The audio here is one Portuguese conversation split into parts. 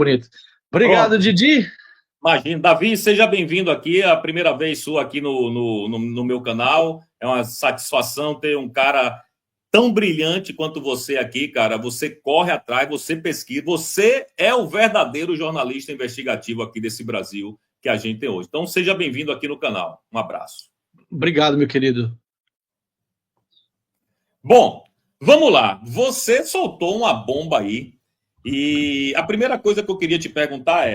Bonito. Obrigado, Pronto. Didi. Imagina. Davi, seja bem-vindo aqui. É a primeira vez sua aqui no meu canal. É uma satisfação ter um cara tão brilhante quanto você aqui, cara. Você corre atrás, você pesquisa. Você é o verdadeiro jornalista investigativo aqui desse Brasil que a gente tem hoje. Então, seja bem-vindo aqui no canal. Um abraço. Obrigado, meu querido. Bom, vamos lá. Você soltou uma bomba aí. E a primeira coisa que eu queria te perguntar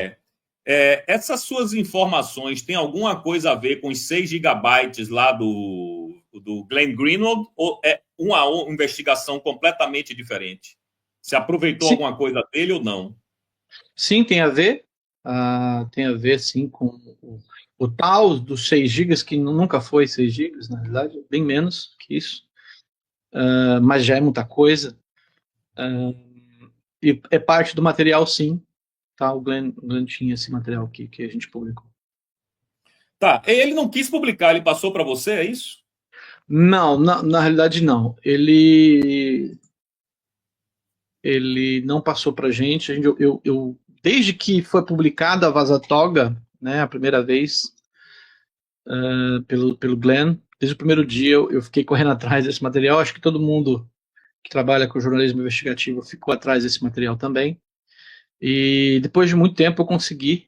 essas suas informações têm alguma coisa a ver com os 6 gigabytes lá do Glenn Greenwald ou é uma investigação completamente diferente? Você aproveitou Sim, alguma coisa dele ou não? sim, tem a ver. Tem a ver, sim, com o tal dos 6 gigas, que nunca foi 6 gigas, na verdade, bem menos que isso. Mas já é muita coisa. E é parte do material, sim. Tá? O Glenn tinha esse material aqui que a gente publicou. Tá, ele não quis publicar, ele passou para você, é isso? Não, na realidade, não. Ele não passou para a gente. Desde que foi publicada a Vaza Toga, né, a primeira vez, pelo Glenn, desde o primeiro dia eu fiquei correndo atrás desse material. Acho que todo mundo que trabalha com jornalismo investigativo ficou atrás desse material também. E depois de muito tempo eu consegui,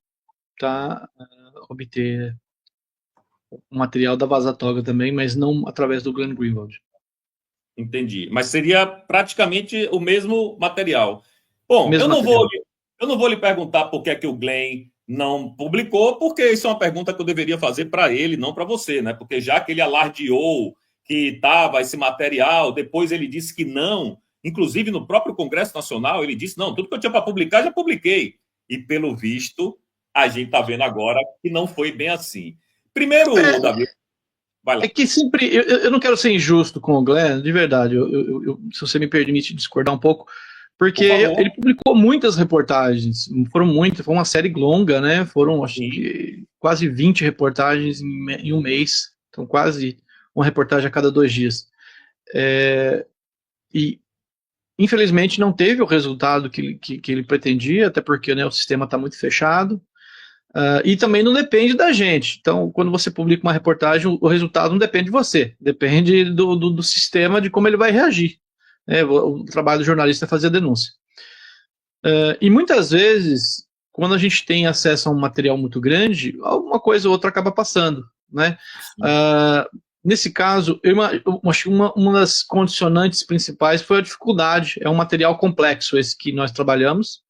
tá, obter o material da Vaza Toga também, mas não através do Glenn Greenwald. Entendi. Mas seria praticamente o mesmo material. Bom, Mesmo material. eu não vou lhe perguntar por que é que o Glenn não publicou, porque isso é uma pergunta que eu deveria fazer para ele, não para você, né? Porque já que ele alardeou que estava esse material, depois ele disse que não, inclusive no próprio Congresso Nacional, ele disse: não, tudo que eu tinha para publicar, já publiquei. E pelo visto, a gente está vendo agora que não foi bem assim. Primeiro, É, Davi, vai É lá. que sempre. Eu não quero ser injusto com o Glenn, de verdade. Se você me permite discordar um pouco, porque Por ele favor. publicou muitas reportagens, foram muitas, foi uma série longa, né? Foram, acho Sim. que, quase 20 reportagens em um mês. Então, quase uma reportagem a cada 2 dias. E, infelizmente, não teve o resultado que ele pretendia, até porque, né, o sistema está muito fechado. E também não depende da gente. Então, quando você publica uma reportagem, o resultado não depende de você, depende do sistema, de como ele vai reagir. O trabalho do jornalista é fazer a denúncia. E muitas vezes, quando a gente tem acesso a um material muito grande, alguma coisa ou outra acaba passando. Né? Sim. Nesse caso, eu acho que uma das condicionantes principais foi a dificuldade. É um material complexo esse que nós trabalhamos,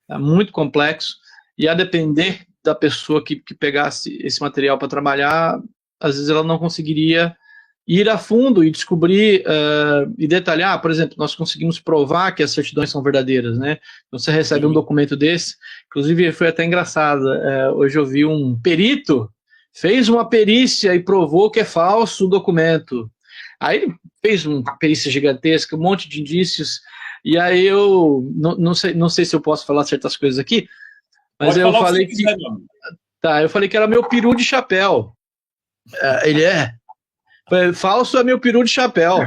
é muito complexo, e a depender da pessoa que pegasse esse material para trabalhar, às vezes ela não conseguiria ir a fundo e descobrir e detalhar. Por exemplo, nós conseguimos provar que as certidões são verdadeiras, né? Então, você recebe um Sim. documento desse, inclusive foi até engraçado, hoje eu vi um perito, fez uma perícia e provou que é falso o documento. Aí ele fez uma perícia gigantesca, um monte de indícios, e aí eu não sei se eu posso falar certas coisas aqui, mas Pode eu falar o que você falei que quiser, meu amigo. eu falei que era meu peru de chapéu. Ele é. Falei, falso é meu peru de chapéu.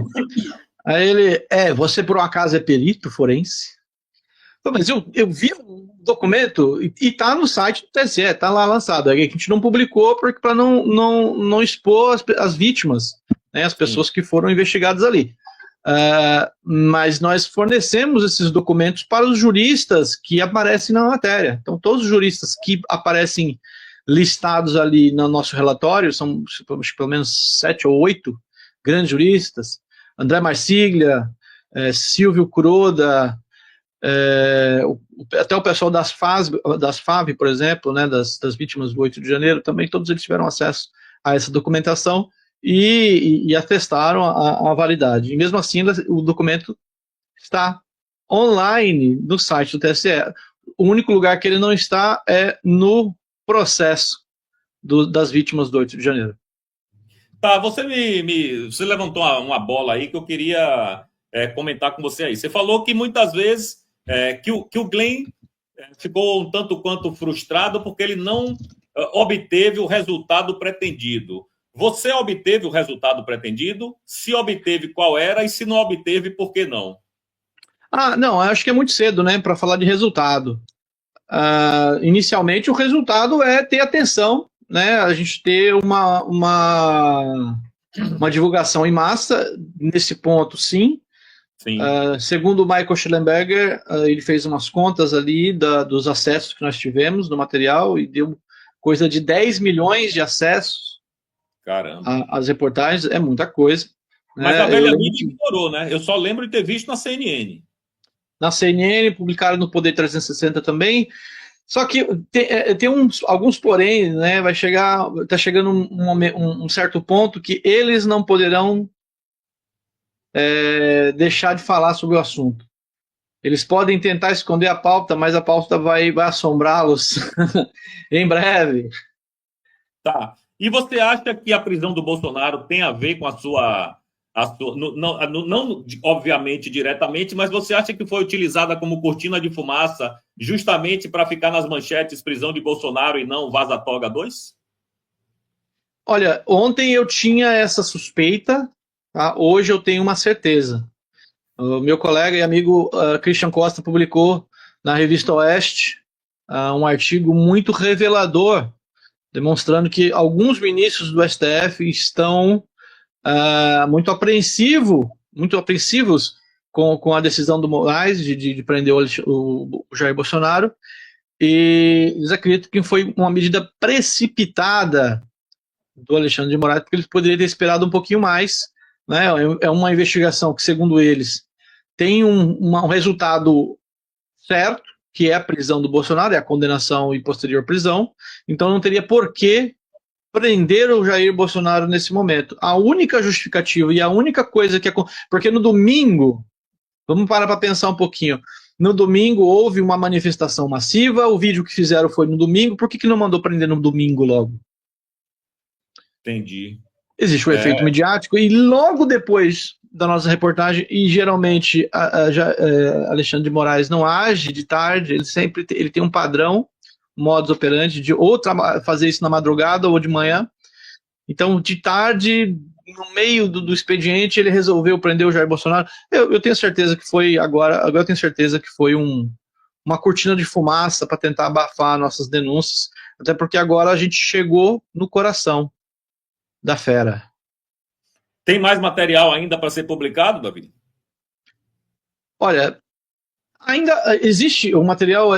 Aí ele, você por um acaso é perito forense? Falei, mas eu vi o documento e tá no site do TSE, tá lá lançado. Aí a gente não publicou para não expor as vítimas, né, as Sim. pessoas que foram investigadas ali. Mas nós fornecemos esses documentos para os juristas que aparecem na matéria. Então, todos os juristas que aparecem listados ali no nosso relatório, são acho, pelo menos 7 ou 8 grandes juristas, André Marsiglia, Silvio Kuroda, até o pessoal das FAV, por exemplo, né, das vítimas do 8 de janeiro, também todos eles tiveram acesso a essa documentação e atestaram a validade. E mesmo assim, o documento está online no site do TSE. O único lugar que ele não está é no processo das vítimas do 8 de janeiro. Tá, você você levantou uma bola aí que eu queria comentar com você aí. Você falou que muitas vezes que o Glenn ficou um tanto quanto frustrado porque ele não obteve o resultado pretendido. Você obteve o resultado pretendido? Se obteve, qual era? E se não obteve, por que não? Não, acho que é muito cedo, né, para falar de resultado. inicialmente o resultado é ter atenção, né? A gente ter uma divulgação em massa, nesse ponto, sim. Sim. Segundo o Michael Schellenberger, ele fez umas contas ali dos acessos que nós tivemos no material e deu coisa de 10 milhões de acessos. Caramba. Às reportagens, é muita coisa. Mas né? a velha mídia ignorou, né? Eu só lembro de ter visto na CNN. Na CNN, publicaram no Poder 360 também. Só que tem alguns porém, né? Está chegando um certo ponto que eles não poderão deixar de falar sobre o assunto. Eles podem tentar esconder a pauta, mas a pauta vai assombrá-los em breve. Tá. E você acha que a prisão do Bolsonaro tem a ver com a sua não, obviamente, diretamente, mas você acha que foi utilizada como cortina de fumaça justamente para ficar nas manchetes prisão de Bolsonaro e não Vaza Toga 2? Olha, ontem eu tinha essa suspeita, tá? Hoje eu tenho uma certeza. O meu colega e amigo Christian Costa publicou na revista Oeste um artigo muito revelador, demonstrando que alguns ministros do STF estão muito apreensivos com a decisão do Moraes de prender o Jair Bolsonaro, e eles acreditam que foi uma medida precipitada do Alexandre de Moraes, porque eles poderiam ter esperado um pouquinho mais. Né? É uma investigação que, segundo eles, tem um resultado certo, que é a prisão do Bolsonaro, é a condenação e posterior prisão, então não teria por que prender o Jair Bolsonaro nesse momento. A única justificativa e a única coisa que... Porque no domingo, vamos parar para pensar um pouquinho, no domingo houve uma manifestação massiva, o vídeo que fizeram foi no domingo, por que não mandou prender no domingo logo? Entendi. Existe o efeito midiático, e logo depois da nossa reportagem, e geralmente Alexandre de Moraes não age de tarde, ele tem um padrão, modus operandi, de ou fazer isso na madrugada ou de manhã. Então, de tarde, no meio do expediente, ele resolveu prender o Jair Bolsonaro. Eu tenho certeza que foi agora eu tenho certeza que foi uma cortina de fumaça para tentar abafar nossas denúncias, até porque agora a gente chegou no coração da fera. Tem mais material ainda para ser publicado, Davi? Olha, ainda existe o material,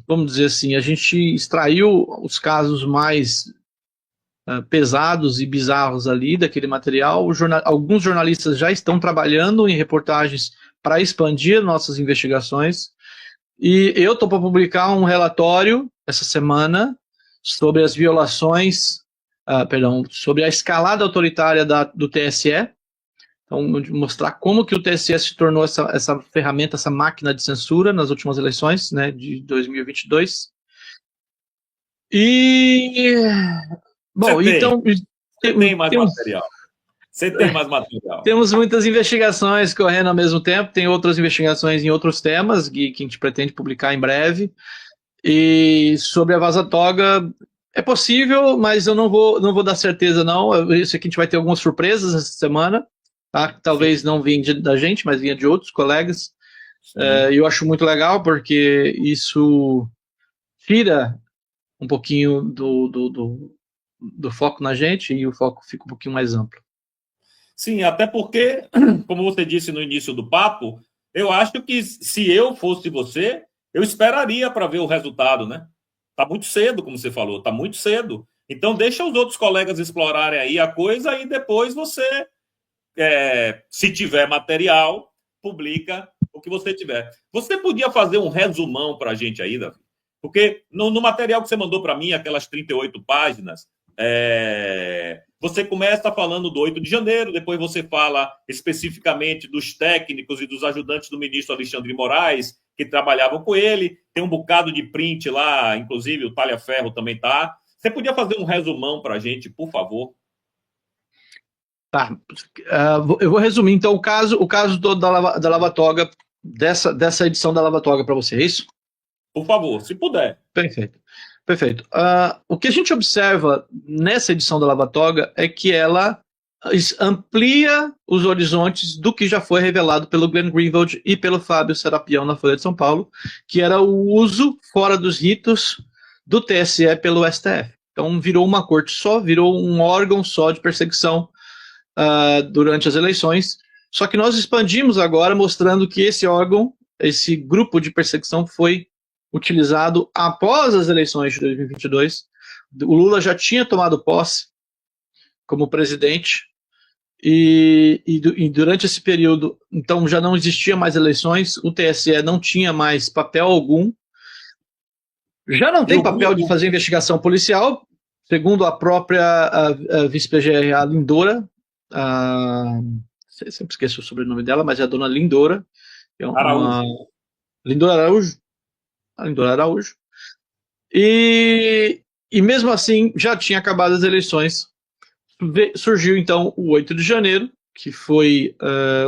vamos dizer assim, a gente extraiu os casos mais pesados e bizarros ali daquele material. Alguns jornalistas já estão trabalhando em reportagens para expandir nossas investigações, e eu estou para publicar um relatório essa semana sobre as violações, sobre a escalada autoritária do TSE. Então, mostrar como que o TSE se tornou essa ferramenta, essa máquina de censura nas últimas eleições, né, de 2022. Bom, então... Você tem mais material. Você tem mais material. Temos muitas investigações correndo ao mesmo tempo, tem outras investigações em outros temas que a gente pretende publicar em breve. E sobre a Vaza Toga, é possível, mas eu não vou dar certeza, não. Isso aqui a gente vai ter algumas surpresas essa semana, tá? Talvez não vinha da gente, mas vinha de outros colegas. E eu acho muito legal, porque isso tira um pouquinho do foco na gente, e o foco fica um pouquinho mais amplo. Sim, até porque, como você disse no início do papo, eu acho que se eu fosse você, eu esperaria para ver o resultado, né? Tá muito cedo, como você falou, tá muito cedo. Então deixa os outros colegas explorarem aí a coisa, e depois você, se tiver material, publica o que você tiver. Você podia fazer um resumão para a gente aí, Davi? Porque no material que você mandou para mim, aquelas 38 páginas, você começa falando do 8 de janeiro, depois você fala especificamente dos técnicos e dos ajudantes do ministro Alexandre de Moraes, que trabalhavam com ele, tem um bocado de print lá, inclusive o Talhaferro também tá. Você podia fazer um resumão para a gente, por favor? Tá, eu vou resumir então o caso todo da Lava Toga, dessa edição da Lava Toga para você, é isso? Por favor, se puder. Perfeito. O que a gente observa nessa edição da Lava Toga é que ela amplia os horizontes do que já foi revelado pelo Glenn Greenwald e pelo Fábio Serapião na Folha de São Paulo, que era o uso fora dos ritos do TSE pelo STF. Então virou uma corte só, virou um órgão só de perseguição durante as eleições. Só que nós expandimos agora, mostrando que esse órgão, esse grupo de perseguição foi utilizado após as eleições de 2022. O Lula já tinha tomado posse como presidente, e durante esse período, então, já não existia mais eleições, o TSE não tinha mais papel algum, já não tem papel de fazer investigação policial, segundo a própria vice-PGR, a Lindora, sempre esqueço o sobrenome dela, mas é a dona Lindora. Lindora Araújo. Lindora Araújo. E mesmo assim, já tinha acabado as eleições. Surgiu, então, o 8 de janeiro, que foi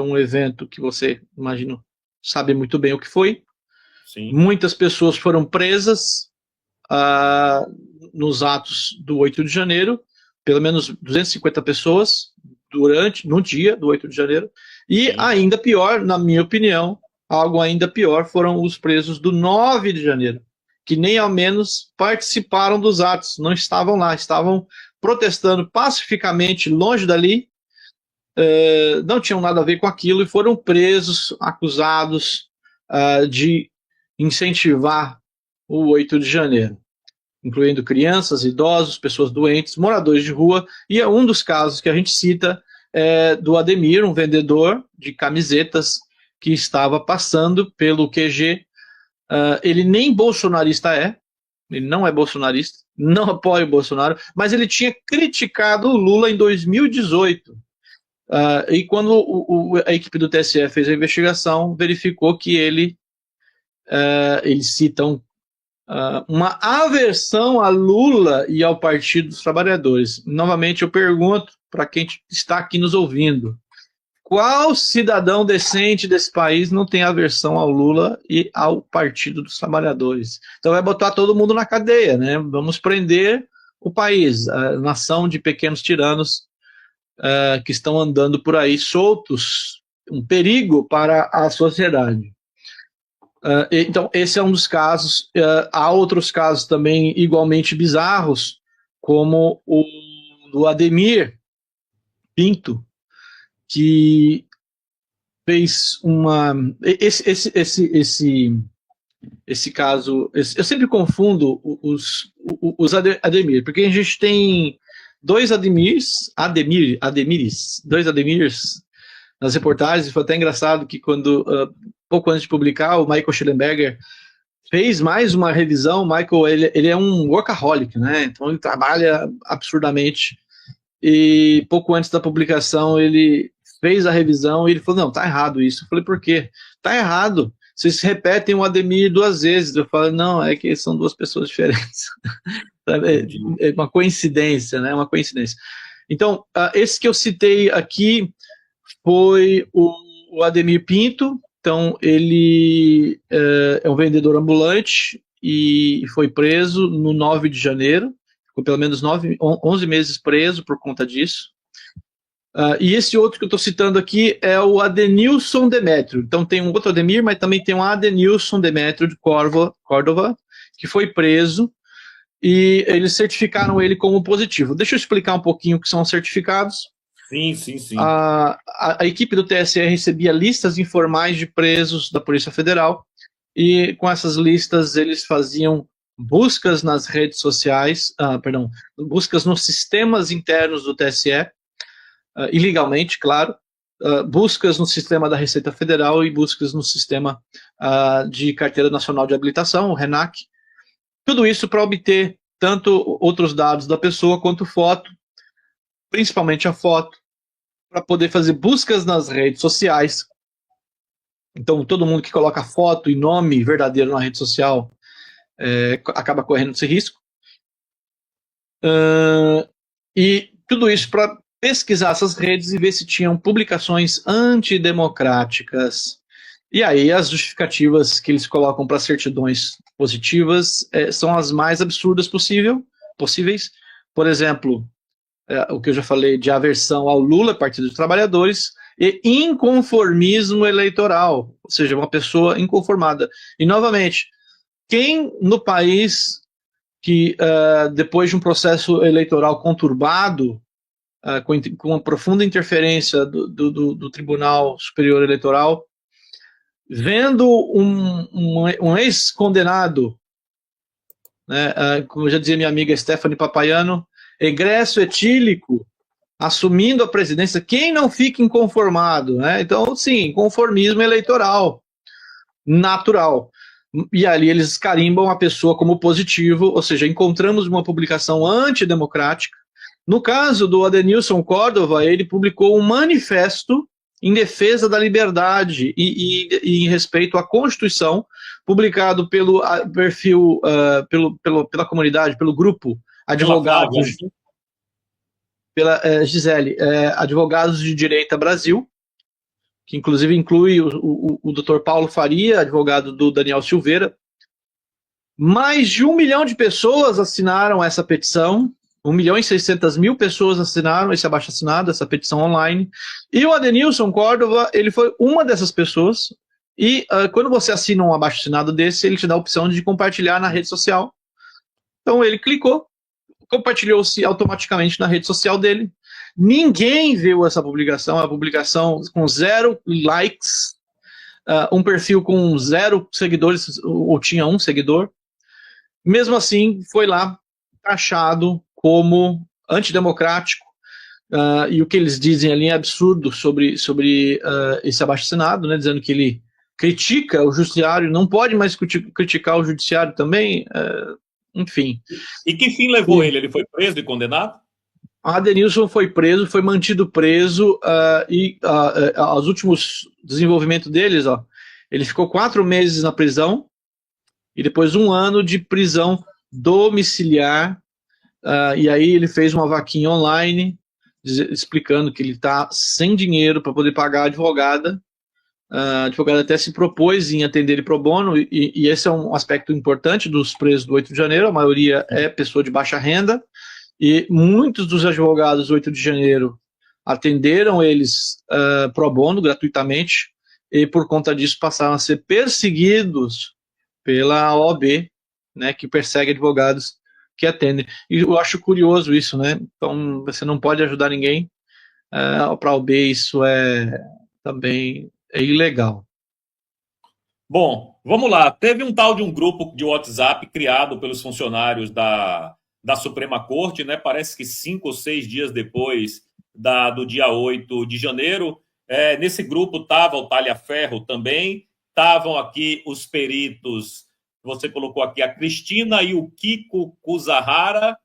um evento que você, imagino, sabe muito bem o que foi. Sim. Muitas pessoas foram presas nos atos do 8 de janeiro, pelo menos 250 pessoas no dia do 8 de janeiro. E sim, ainda pior, na minha opinião, algo ainda pior, foram os presos do 9 de janeiro, que nem ao menos participaram dos atos, não estavam lá, estavam protestando pacificamente longe dali, não tinham nada a ver com aquilo e foram presos, acusados de incentivar o 8 de janeiro, incluindo crianças, idosos, pessoas doentes, moradores de rua, e um dos casos que a gente cita é do Ademir, um vendedor de camisetas que estava passando pelo QG. Ele nem bolsonarista ele não é bolsonarista, não apoia o Bolsonaro, mas ele tinha criticado o Lula em 2018. E quando a equipe do TSE fez a investigação, verificou que eles citam uma aversão a Lula e ao Partido dos Trabalhadores. Novamente, eu pergunto para quem está aqui nos ouvindo, qual cidadão decente desse país não tem aversão ao Lula e ao Partido dos Trabalhadores? Então vai botar todo mundo na cadeia, né? Vamos prender o país, a nação de pequenos tiranos que estão andando por aí soltos, um perigo para a sociedade. Então esse é um dos casos. Há outros casos também igualmente bizarros, como o do Ademir Pinto, que fez esse caso. Eu sempre confundo os Ademir, porque a gente tem dois Ademirs nas reportagens. Foi até engraçado que pouco antes de publicar, o Michael Schellenberger fez mais uma revisão. O Michael, ele é um workaholic, né? Então ele trabalha absurdamente, e pouco antes da publicação ele fez a revisão e ele falou, não, tá errado isso. Eu falei, por quê? Tá errado, vocês repetem o Ademir 2 vezes. Eu falei, não, é que são 2 pessoas diferentes. É uma coincidência, né? Uma coincidência. Então, esse que eu citei aqui foi o Ademir Pinto. Então, ele é um vendedor ambulante e foi preso no 9 de janeiro. Ficou pelo menos 11 meses preso por conta disso. E esse outro que eu estou citando aqui é o Adenilson Demétrio. Então tem um outro Ademir, mas também tem um Adenilson Demétrio de Córdoba, que foi preso, e eles certificaram ele como positivo. Deixa eu explicar um pouquinho o que são os certificados. Sim. A equipe do TSE recebia listas informais de presos da Polícia Federal, e com essas listas eles faziam buscas nas redes sociais, buscas nos sistemas internos do TSE, ilegalmente, claro, buscas no sistema da Receita Federal e buscas no sistema de Carteira Nacional de Habilitação, o RENAC. Tudo isso para obter tanto outros dados da pessoa quanto foto, principalmente a foto, para poder fazer buscas nas redes sociais. Então, todo mundo que coloca foto e nome verdadeiro na rede social acaba correndo esse risco. E tudo isso para pesquisar essas redes e ver se tinham publicações antidemocráticas. E aí as justificativas que eles colocam para certidões positivas são as mais absurdas possíveis. Por exemplo, o que eu já falei de aversão ao Lula, Partido dos Trabalhadores, e inconformismo eleitoral, ou seja, uma pessoa inconformada. E, novamente, quem no país que, depois de um processo eleitoral conturbado, com uma profunda interferência do Tribunal Superior Eleitoral, vendo um ex-condenado, né, como já dizia minha amiga Stephanie Papaiano, egresso etílico, assumindo a presidência, quem não fica inconformado, né? Então, sim, conformismo eleitoral, natural. E ali eles carimbam a pessoa como positivo, ou seja, encontramos uma publicação antidemocrática. No caso do Adenilson Córdova, ele publicou um manifesto em defesa da liberdade e em respeito à Constituição, publicado pelo perfil, pela comunidade, pelo grupo Advogados, pela Gisele, Advogados de Direita Brasil, que inclusive inclui o Dr. Paulo Faria, advogado do Daniel Silveira. Mais de 1 milhão de pessoas assinaram essa petição, 1.600.000 pessoas assinaram esse abaixo-assinado, essa petição online, e o Adenilson Córdova, ele foi uma dessas pessoas, e quando você assina um abaixo-assinado desse, ele te dá a opção de compartilhar na rede social. Então ele clicou, compartilhou-se automaticamente na rede social dele. Ninguém viu essa publicação, a publicação com 0 likes, um perfil com 0 seguidores, ou tinha 1 seguidor. Mesmo assim, foi lá taxado como antidemocrático, e o que eles dizem ali é absurdo sobre esse abaixo-assinado, né, dizendo que ele critica o judiciário, não pode mais criticar o judiciário também, enfim. E que fim levou ele? Ele foi preso e condenado? Adenilson foi preso, foi mantido preso, e os últimos desenvolvimentos deles, ele ficou 4 meses na prisão e depois 1 ano de prisão domiciliar, e aí ele fez uma vaquinha online explicando que ele está sem dinheiro para poder pagar a advogada. A advogada até se propôs em atender ele pro bono, e esse é um aspecto importante dos presos do 8 de janeiro, a maioria é pessoa de baixa renda, e muitos dos advogados do 8 de janeiro atenderam eles pro bono, gratuitamente, e por conta disso passaram a ser perseguidos pela OAB, né, que persegue advogados que atendem. E eu acho curioso isso, né? Então, você não pode ajudar ninguém, para a OAB isso também é ilegal. Bom, vamos lá. Teve um tal de um grupo de WhatsApp criado pelos funcionários da Suprema Corte, né? Parece que 5 ou 6 dias depois do dia 8 de janeiro. Nesse grupo estava o Talhaferro também, estavam aqui os peritos, você colocou aqui a Cristina e o Kiko Kuzahara,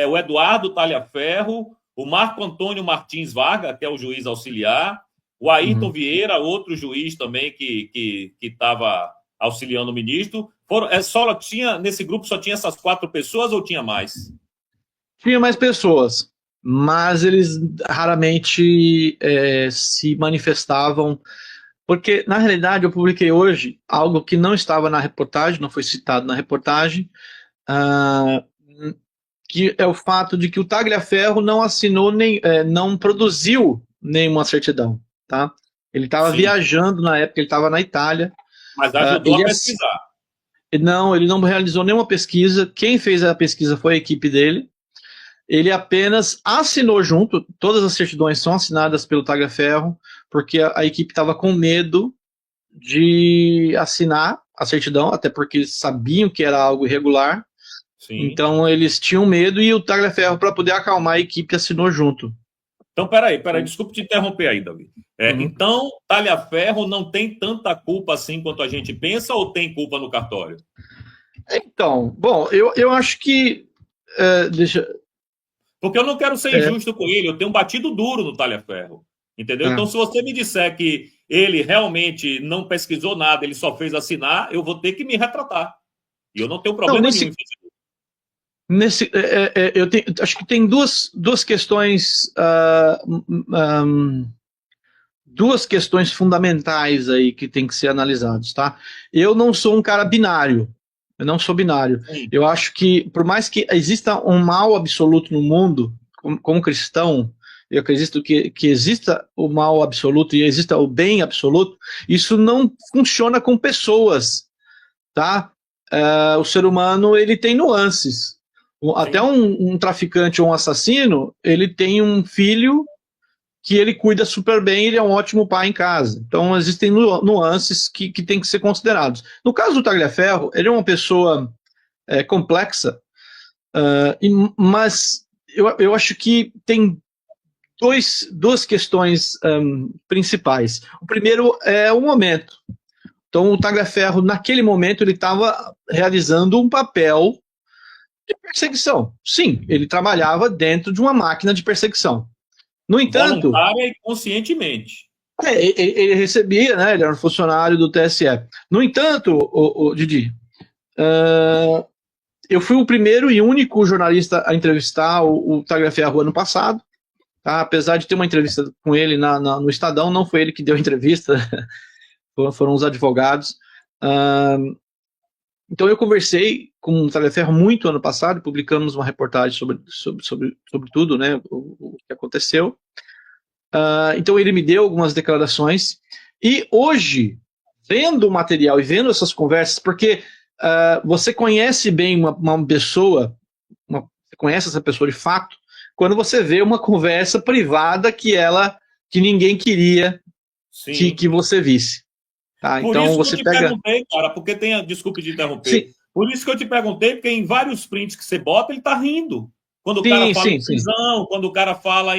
o Eduardo Talhaferro, o Marco Antônio Martins Vargas, que é o juiz auxiliar, o Ayrton Vieira, outro juiz também que estava auxiliando o ministro. Nesse grupo só tinha essas 4 pessoas ou tinha mais? Tinha mais pessoas, mas eles raramente se manifestavam, porque, na realidade, eu publiquei hoje algo que não estava na reportagem, não foi citado na reportagem, que é o fato de que o Tagliaferro não assinou, não produziu nenhuma certidão, tá? Ele estava viajando na época, ele estava na Itália. Mas ajudou a pesquisar. Não, ele não realizou nenhuma pesquisa, quem fez a pesquisa foi a equipe dele. Ele apenas assinou junto, todas as certidões são assinadas pelo Tagliaferro, porque a equipe estava com medo de assinar a certidão, até porque sabiam que era algo irregular. Sim. Então eles tinham medo, e o Tagliaferro, para poder acalmar a equipe, assinou junto. Então, peraí, desculpa te interromper aí, Davi. Então, Talhaferro não tem tanta culpa assim quanto a gente pensa, ou tem culpa no cartório? Então, bom, eu acho que... Porque eu não quero ser injusto com ele, eu tenho batido duro no Talhaferro, entendeu? Então, se você me disser que ele realmente não pesquisou nada, ele só fez assinar, eu vou ter que me retratar. E eu não tenho problema nenhum em fazer isso. Acho que tem duas questões, duas questões fundamentais aí que tem que ser analisadas, tá? Eu não sou um cara binário. Eu não sou binário. Sim. Eu acho que, por mais que exista um mal absoluto no mundo, como cristão, eu acredito que exista o mal absoluto e exista o bem absoluto, isso não funciona com pessoas, tá? O ser humano, ele tem nuances. Até um traficante ou um assassino, ele tem um filho que ele cuida super bem, ele é um ótimo pai em casa. Então, existem nuances que têm que ser considerados. No caso do Tagliaferro, ele é uma pessoa complexa, mas eu acho que tem duas questões principais. O primeiro é o momento. Então, o Tagliaferro, naquele momento, ele estava realizando um papel de perseguição. Sim, ele trabalhava dentro de uma máquina de perseguição. No entanto... voluntária e conscientemente. Ele recebia, né? Ele era um funcionário do TSE. No entanto, Didi, eu fui o primeiro e único jornalista a entrevistar o Tagliaferro ano passado. Tá? Apesar de ter uma entrevista com ele no Estadão, não foi ele que deu a entrevista, foram os advogados. Então eu conversei com o Tagliaferro muito ano passado, publicamos uma reportagem sobre tudo, né, o que aconteceu. Então ele me deu algumas declarações, e hoje, vendo o material e vendo essas conversas, porque você conhece bem uma pessoa, você conhece essa pessoa de fato, quando você vê uma conversa privada que ninguém queria que você visse. Tá? Por então isso você que eu te pega... perguntei, cara, porque desculpe te interromper. Sim. Por isso que eu te perguntei, porque em vários prints que você bota, ele tá rindo. Quando o cara fala em prisão, quando o cara fala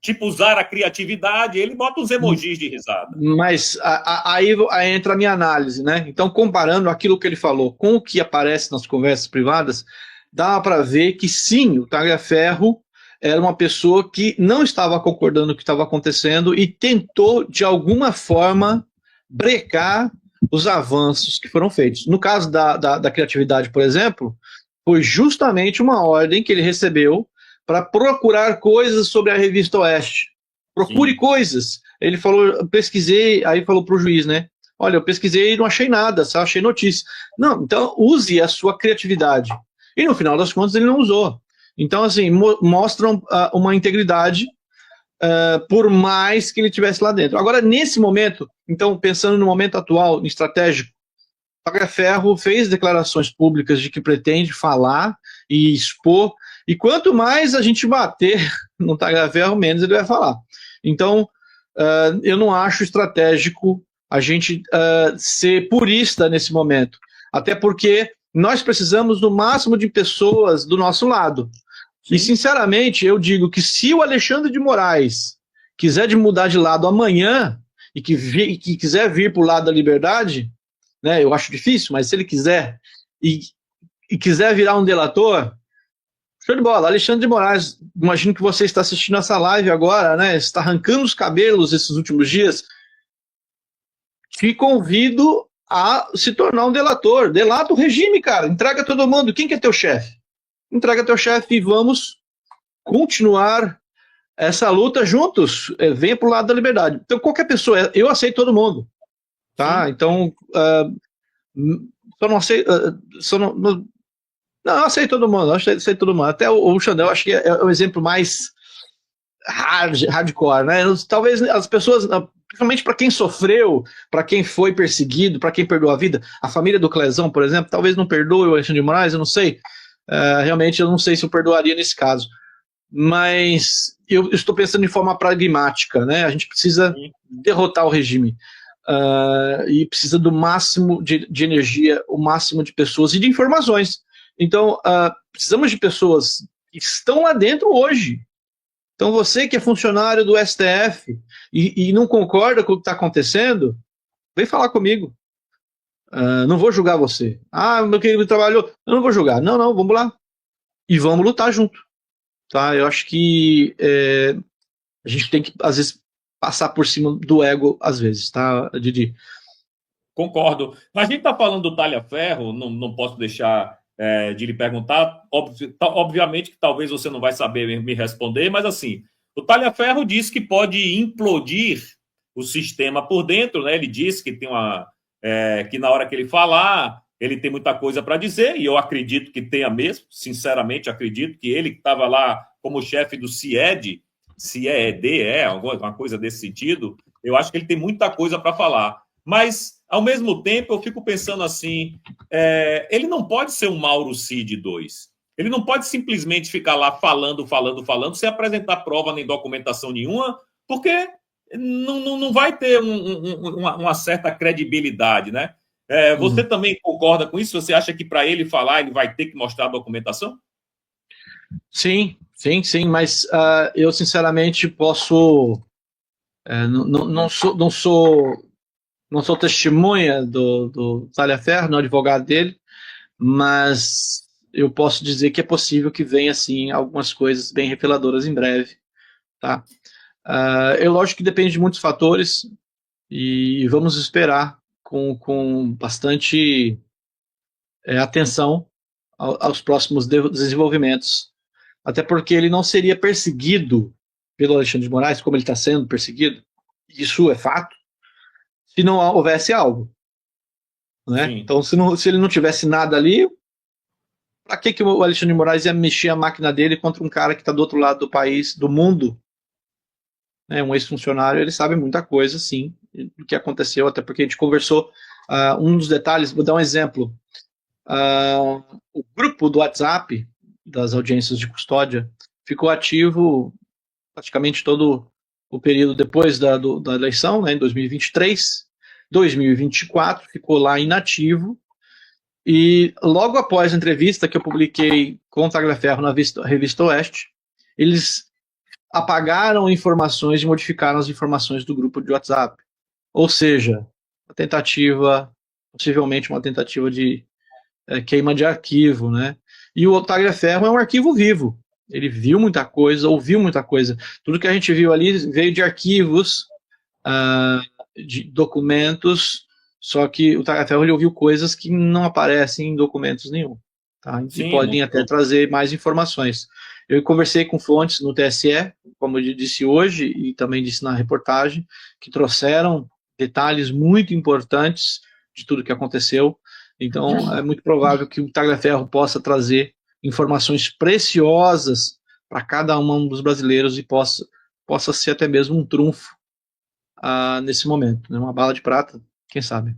tipo, usar a criatividade, ele bota uns emojis de risada. Mas aí entra a minha análise, né? Então, comparando aquilo que ele falou com o que aparece nas conversas privadas, dá para ver que sim, o Tagliaferro era uma pessoa que não estava concordando com o que estava acontecendo e tentou, de alguma forma, brecar os avanços que foram feitos. No caso da criatividade, por exemplo, foi justamente uma ordem que ele recebeu para procurar coisas sobre a Revista Oeste. Procure coisas. Ele falou, pesquisei, aí falou para o juiz, né? Olha, eu pesquisei e não achei nada, só achei notícia. Não, então use a sua criatividade. E no final das contas ele não usou. Então, assim, mostram uma integridade, por mais que ele estivesse lá dentro. Agora, nesse momento, então, pensando no momento atual, estratégico, o Tagliaferro fez declarações públicas de que pretende falar e expor, e quanto mais a gente bater no Tagliaferro, menos ele vai falar. Então, eu não acho estratégico a gente ser purista nesse momento, até porque nós precisamos do máximo de pessoas do nosso lado. Sim. E, sinceramente, eu digo que se o Alexandre de Moraes quiser mudar de lado amanhã e que quiser vir para o lado da liberdade, né, eu acho difícil, mas se ele quiser e quiser virar um delator, show de bola. Alexandre de Moraes, imagino que você está assistindo essa live agora, né, está arrancando os cabelos esses últimos dias. Te convido a se tornar um delator. Delata o regime, cara. Entrega todo mundo. Quem que é teu chefe? Entrega teu chefe e vamos continuar essa luta juntos. Venha pro lado da liberdade. Então, qualquer pessoa, eu aceito todo mundo. Tá? Sim. Então, só não aceito. Não, eu aceito todo mundo. Eu aceito todo mundo. Até o Xandão, acho que é o exemplo mais hardcore, né? Talvez as pessoas, principalmente para quem sofreu, para quem foi perseguido, para quem perdeu a vida, a família do Clezão, por exemplo, talvez não perdoe o Alexandre de Moraes, eu não sei. Realmente eu não sei se eu perdoaria nesse caso. Mas eu estou pensando em forma pragmática, né? A gente precisa derrotar o regime. E precisa do máximo de energia, o máximo de pessoas e de informações. Então, precisamos de pessoas que estão lá dentro hoje. Então, você que é funcionário do STF e não concorda com o que está acontecendo, vem falar comigo. Não vou julgar você. Meu querido trabalhou. Eu não vou julgar. Não, vamos lá. E vamos lutar junto. Tá? Eu acho que a gente tem que, às vezes, passar por cima do ego, às vezes, tá, Didi? Concordo. A gente está falando do Tagliaferro, não posso deixar de lhe perguntar. Obviamente que talvez você não vai saber me responder, mas assim, o Tagliaferro diz que pode implodir o sistema por dentro, né? Ele diz que tem que na hora que ele falar, ele tem muita coisa para dizer, e eu acredito que tenha mesmo, sinceramente acredito que ele que estava lá como chefe do CIED, alguma coisa desse sentido, eu acho que ele tem muita coisa para falar. Mas, ao mesmo tempo, eu fico pensando assim, ele não pode ser um Mauro Cid 2. Ele não pode simplesmente ficar lá falando, sem apresentar prova nem documentação nenhuma, porque não vai ter uma certa credibilidade, né? Você também concorda com isso? Você acha que para ele falar, ele vai ter que mostrar a documentação? Sim, mas eu sinceramente posso... não sou testemunha do Talhaferro, no advogado dele, mas eu posso dizer que é possível que venha, assim, algumas coisas bem reveladoras em breve, tá? Lógico que depende de muitos fatores, e vamos esperar com bastante atenção aos próximos desenvolvimentos, até porque ele não seria perseguido pelo Alexandre de Moraes, como ele está sendo perseguido, isso é fato, se não houvesse algo, né? Então, se ele não tivesse nada ali, para que o Alexandre de Moraes ia mexer a máquina dele contra um cara que está do outro lado do país, do mundo? Um ex-funcionário, ele sabe muita coisa, sim, do que aconteceu, até porque a gente conversou. Um dos detalhes, vou dar um exemplo. O grupo do WhatsApp das audiências de custódia ficou ativo praticamente todo o período depois da eleição, né, em 2023. 2024 ficou lá inativo, e logo após a entrevista que eu publiquei com o Tagliaferro na Revista Oeste, eles apagaram informações e modificaram as informações do grupo de WhatsApp. Ou seja, possivelmente uma tentativa de queima de arquivo, né? E o Tagliaferro é um arquivo vivo. Ele viu muita coisa, ouviu muita coisa. Tudo que a gente viu ali veio de arquivos, de documentos, só que o Tagliaferro ele ouviu coisas que não aparecem em documentos nenhum. Tá? E podem até trazer mais informações. Eu conversei com fontes no TSE, como eu disse hoje, e também disse na reportagem, que trouxeram detalhes muito importantes de tudo que aconteceu. Então, é muito provável que o Tagliaferro possa trazer informações preciosas para cada um dos brasileiros e possa ser até mesmo um trunfo nesse momento, né? Uma bala de prata, quem sabe.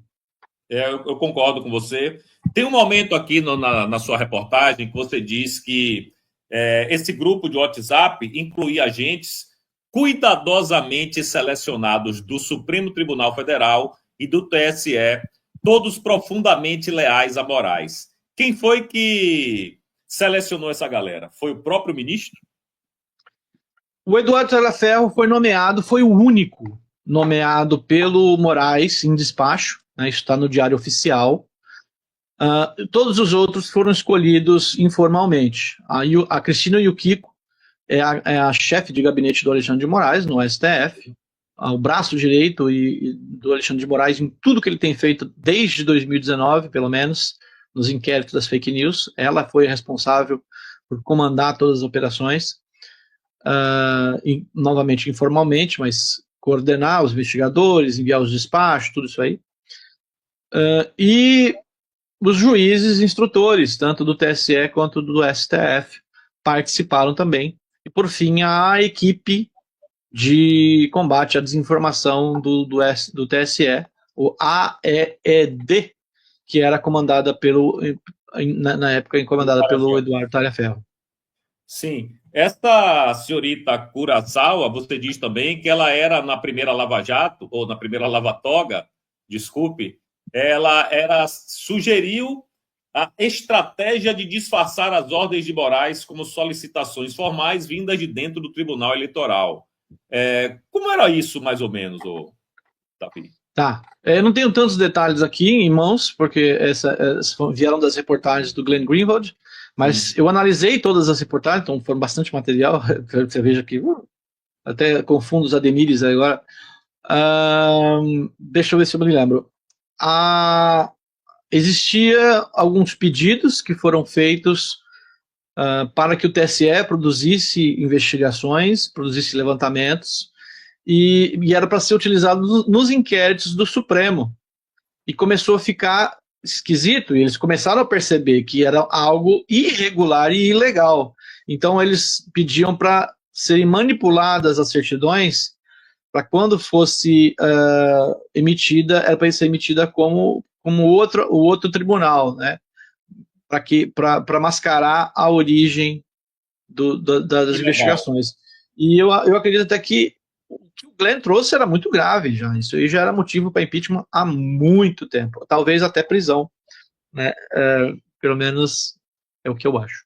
Eu concordo com você. Tem um momento aqui na sua reportagem que você diz que esse grupo de WhatsApp incluía agentes cuidadosamente selecionados do Supremo Tribunal Federal e do TSE, todos profundamente leais a Moraes. Quem foi que selecionou essa galera? Foi o próprio ministro? O Eduardo Tagliaferro foi o único nomeado pelo Moraes em despacho, né, isso está no Diário Oficial. Todos os outros foram escolhidos informalmente. A Cristina Yukiko é a chefe de gabinete do Alexandre de Moraes no STF, o braço direito do Alexandre de Moraes em tudo que ele tem feito desde 2019, pelo menos, nos inquéritos das fake news. Ela foi responsável por comandar todas as operações, novamente informalmente, mas coordenar os investigadores, enviar os despachos, tudo isso aí. E os juízes instrutores, tanto do TSE quanto do STF, participaram também. E, por fim, a equipe de combate à desinformação do TSE, o AEED, que era comandada na época, encomendada pelo Eduardo Tagliaferro. Sim. Esta senhorita Kurosawa, você diz também que ela era na primeira Lava Jato, ou na primeira Lava Toga, desculpe, ela sugeriu a estratégia de disfarçar as ordens de Moraes como solicitações formais vindas de dentro do Tribunal Eleitoral. Como era isso, mais ou menos, Tapi? Tá. Eu não tenho tantos detalhes aqui em mãos, porque vieram das reportagens do Glenn Greenwald, mas eu analisei todas as reportagens, então foram bastante material. Quero que você veja aqui. Até confundo os Ademires agora. Deixa eu ver se eu me lembro. Existia alguns pedidos que foram feitos para que o TSE produzisse investigações, produzisse levantamentos, e era para ser utilizado nos inquéritos do Supremo. E começou a ficar esquisito, e eles começaram a perceber que era algo irregular e ilegal. Então eles pediam para serem manipuladas as certidões para quando fosse emitida, era para ser emitida como o outro tribunal, né? Para mascarar a origem das investigações. E eu acredito até que o que o Glenn trouxe era muito grave já. Isso aí já era motivo para impeachment há muito tempo, talvez até prisão, né? Pelo menos é o que eu acho.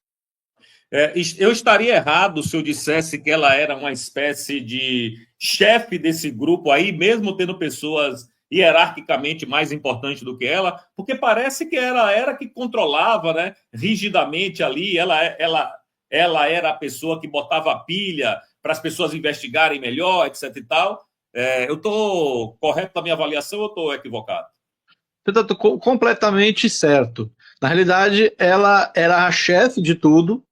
Eu estaria errado se eu dissesse que ela era uma espécie de chefe desse grupo aí, mesmo tendo pessoas hierarquicamente mais importantes do que ela, porque parece que ela era que controlava, né, rigidamente ali, ela era a pessoa que botava a pilha para as pessoas investigarem melhor, etc e tal. Eu estou correto na minha avaliação ou estou equivocado? Você está completamente certo. Na realidade, ela era a chefe de tudo,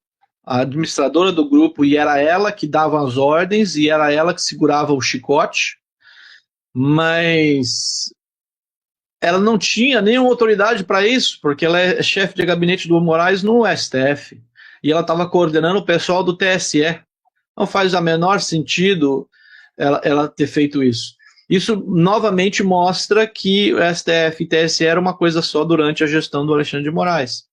a administradora do grupo, e era ela que dava as ordens, e era ela que segurava o chicote, mas ela não tinha nenhuma autoridade para isso, porque ela é chefe de gabinete do Moraes no STF, e ela estava coordenando o pessoal do TSE. Não faz o menor sentido ela ter feito isso. Isso novamente mostra que o STF e TSE era uma coisa só durante a gestão do Alexandre de Moraes.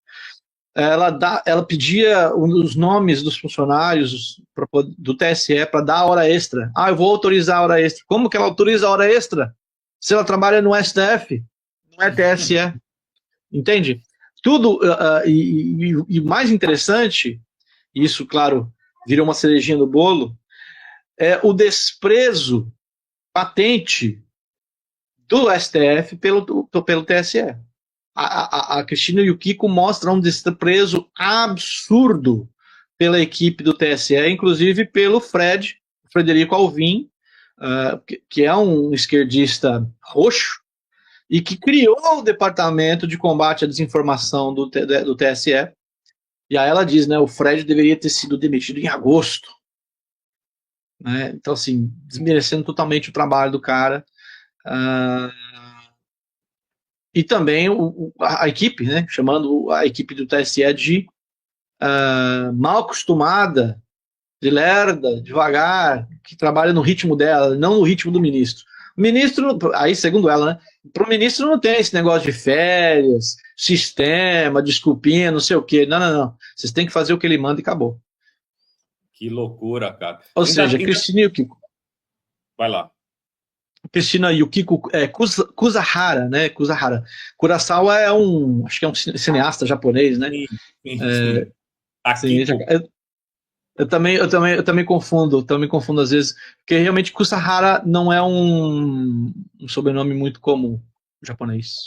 Ela pedia os nomes dos funcionários do TSE para dar hora extra. Eu vou autorizar a hora extra. Como que ela autoriza a hora extra? Se ela trabalha no STF, não é TSE. Entende? Tudo, e mais interessante, isso, claro, virou uma cerejinha do bolo, é o desprezo patente do STF pelo TSE. A Cristina e o Kiko mostram um desprezo absurdo pela equipe do TSE, inclusive pelo Frederico Alvim, que é um esquerdista roxo, e que criou o Departamento de Combate à Desinformação do TSE. E aí ela diz, né, o Fred deveria ter sido demitido em agosto. Né? Então, assim, desmerecendo totalmente o trabalho do cara. E também a equipe, né, chamando a equipe do TSE de mal acostumada, de lerda, devagar, que trabalha no ritmo dela, não no ritmo do ministro. O ministro, aí segundo ela, né, para o ministro não tem esse negócio de férias, sistema, desculpinha, não sei o quê. Não. Vocês têm que fazer o que ele manda e acabou. Que loucura, cara. Ou seja, Cristina e o Kiko. Vai lá. Cristina e o Kiko Kusahara, né? Kusahara. Kurosawa acho que é um cineasta japonês, né? Sim. Eu também confundo às vezes, porque realmente Kusahara não é um sobrenome muito comum japonês.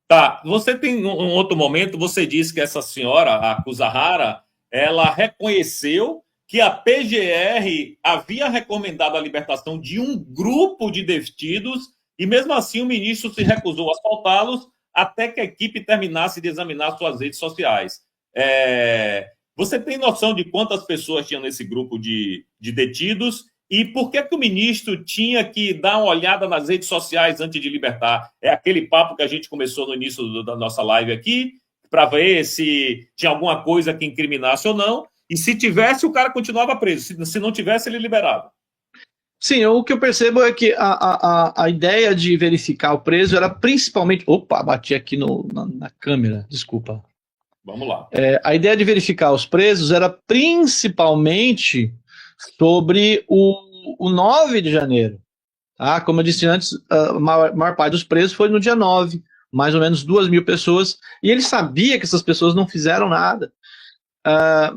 Tá, você tem um outro momento, você disse que essa senhora, a Kusahara, ela reconheceu que a PGR havia recomendado a libertação de um grupo de detidos e mesmo assim o ministro se recusou a soltá-los até que a equipe terminasse de examinar suas redes sociais. Você tem noção de quantas pessoas tinham nesse grupo de detidos? E por que o ministro tinha que dar uma olhada nas redes sociais antes de libertar? É aquele papo que a gente começou no início da nossa live aqui, para ver se tinha alguma coisa que incriminasse ou não. E se tivesse, o cara continuava preso. Se não tivesse, ele liberava. Sim, o que eu percebo é que a ideia de verificar o preso era principalmente... Opa, bati aqui na câmera, desculpa. Vamos lá. A ideia de verificar os presos era principalmente sobre o 9 de janeiro. Tá? Como eu disse antes, a maior parte dos presos foi no dia 9, mais ou menos 2.000 pessoas, e ele sabia que essas pessoas não fizeram nada.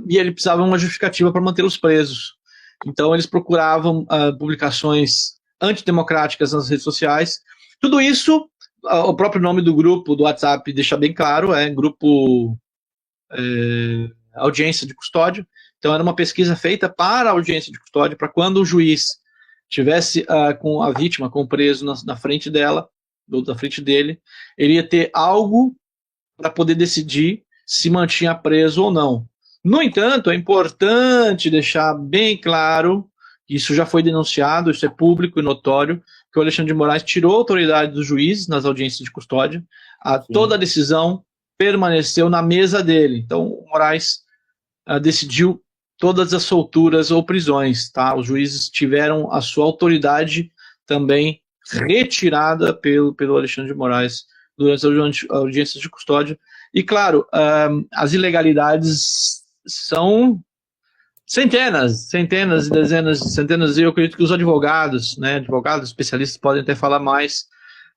E ele precisava de uma justificativa para mantê-los presos. Então eles procuravam publicações antidemocráticas nas redes sociais. Tudo isso, o próprio nome do grupo do WhatsApp deixa bem claro, é grupo audiência de custódia. Então era uma pesquisa feita para a audiência de custódia, para quando o juiz tivesse com a vítima, com o preso na frente dela, ou na frente dele, ele ia ter algo para poder decidir se mantinha preso ou não. No entanto, é importante deixar bem claro, isso já foi denunciado, isso é público e notório, que o Alexandre de Moraes tirou a autoridade dos juízes nas audiências de custódia, toda a decisão permaneceu na mesa dele. Então, o Moraes decidiu todas as solturas ou prisões, tá? Os juízes tiveram a sua autoridade também retirada pelo Alexandre de Moraes durante as audiências de custódia. E, claro, as ilegalidades são centenas e dezenas, centenas, e eu acredito que os advogados, né, advogados especialistas podem até falar mais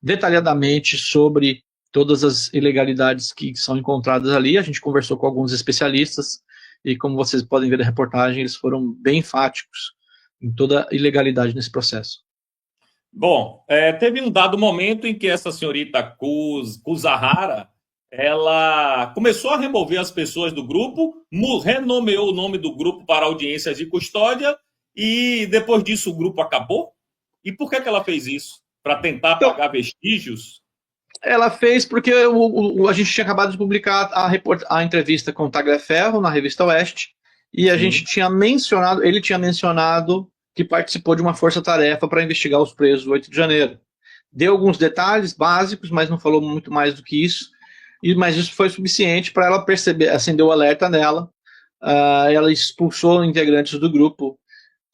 detalhadamente sobre todas as ilegalidades que são encontradas ali. A gente conversou com alguns especialistas e, como vocês podem ver na reportagem, eles foram bem enfáticos em toda a ilegalidade nesse processo. Bom, teve um dado momento em que essa senhorita Kuzahara, ela começou a remover as pessoas do grupo, renomeou o nome do grupo para audiências de custódia, e depois disso o grupo acabou? E por que ela fez isso? Para tentar apagar vestígios? Ela fez porque a gente tinha acabado de publicar a entrevista com o Tagliaferro na revista Oeste, e a gente tinha mencionado, ele tinha mencionado que participou de uma força-tarefa para investigar os presos do 8 de janeiro. Deu alguns detalhes básicos, mas não falou muito mais do que isso, mas isso foi suficiente para ela perceber, acendeu o alerta nela. Ela expulsou integrantes do grupo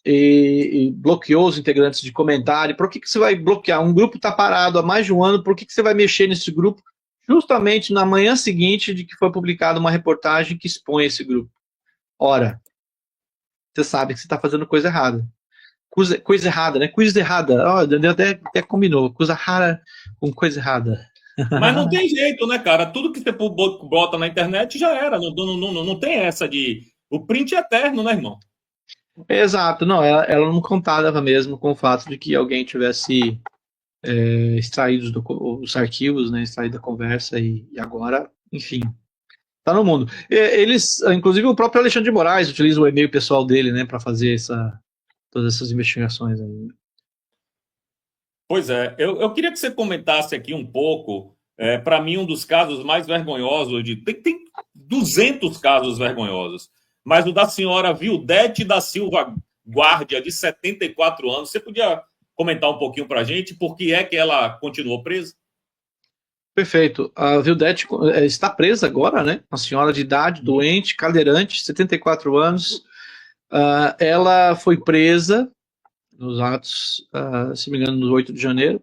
e bloqueou os integrantes de comentário. Por que você vai bloquear? Um grupo está parado há mais de um ano, por que você vai mexer nesse grupo justamente na manhã seguinte de que foi publicada uma reportagem que expõe esse grupo? Ora, você sabe que você está fazendo coisa errada. Coisa errada, né? Coisa errada. Até combinou. Coisa rara com coisa errada. Mas não tem jeito, né, cara? Tudo que você bota na internet já era. Não tem essa de... O print é eterno, né, irmão? Exato. Não, ela não contava mesmo com o fato de que alguém tivesse extraído os arquivos, né? Extraído da conversa e agora, enfim, tá no mundo. Eles, inclusive o próprio Alexandre de Moraes utiliza o e-mail pessoal dele, né, para fazer todas essas investigações aí. Pois é, eu queria que você comentasse aqui um pouco, para mim, um dos casos mais vergonhosos, tem 200 casos vergonhosos, mas o da senhora Vildete da Silva Guardia, de 74 anos, você podia comentar um pouquinho para a gente por que é que ela continuou presa? Perfeito. A Vildete está presa agora, né? Uma senhora de idade, doente, cadeirante, 74 anos. Ela foi presa nos atos, se não me engano, no 8 de janeiro,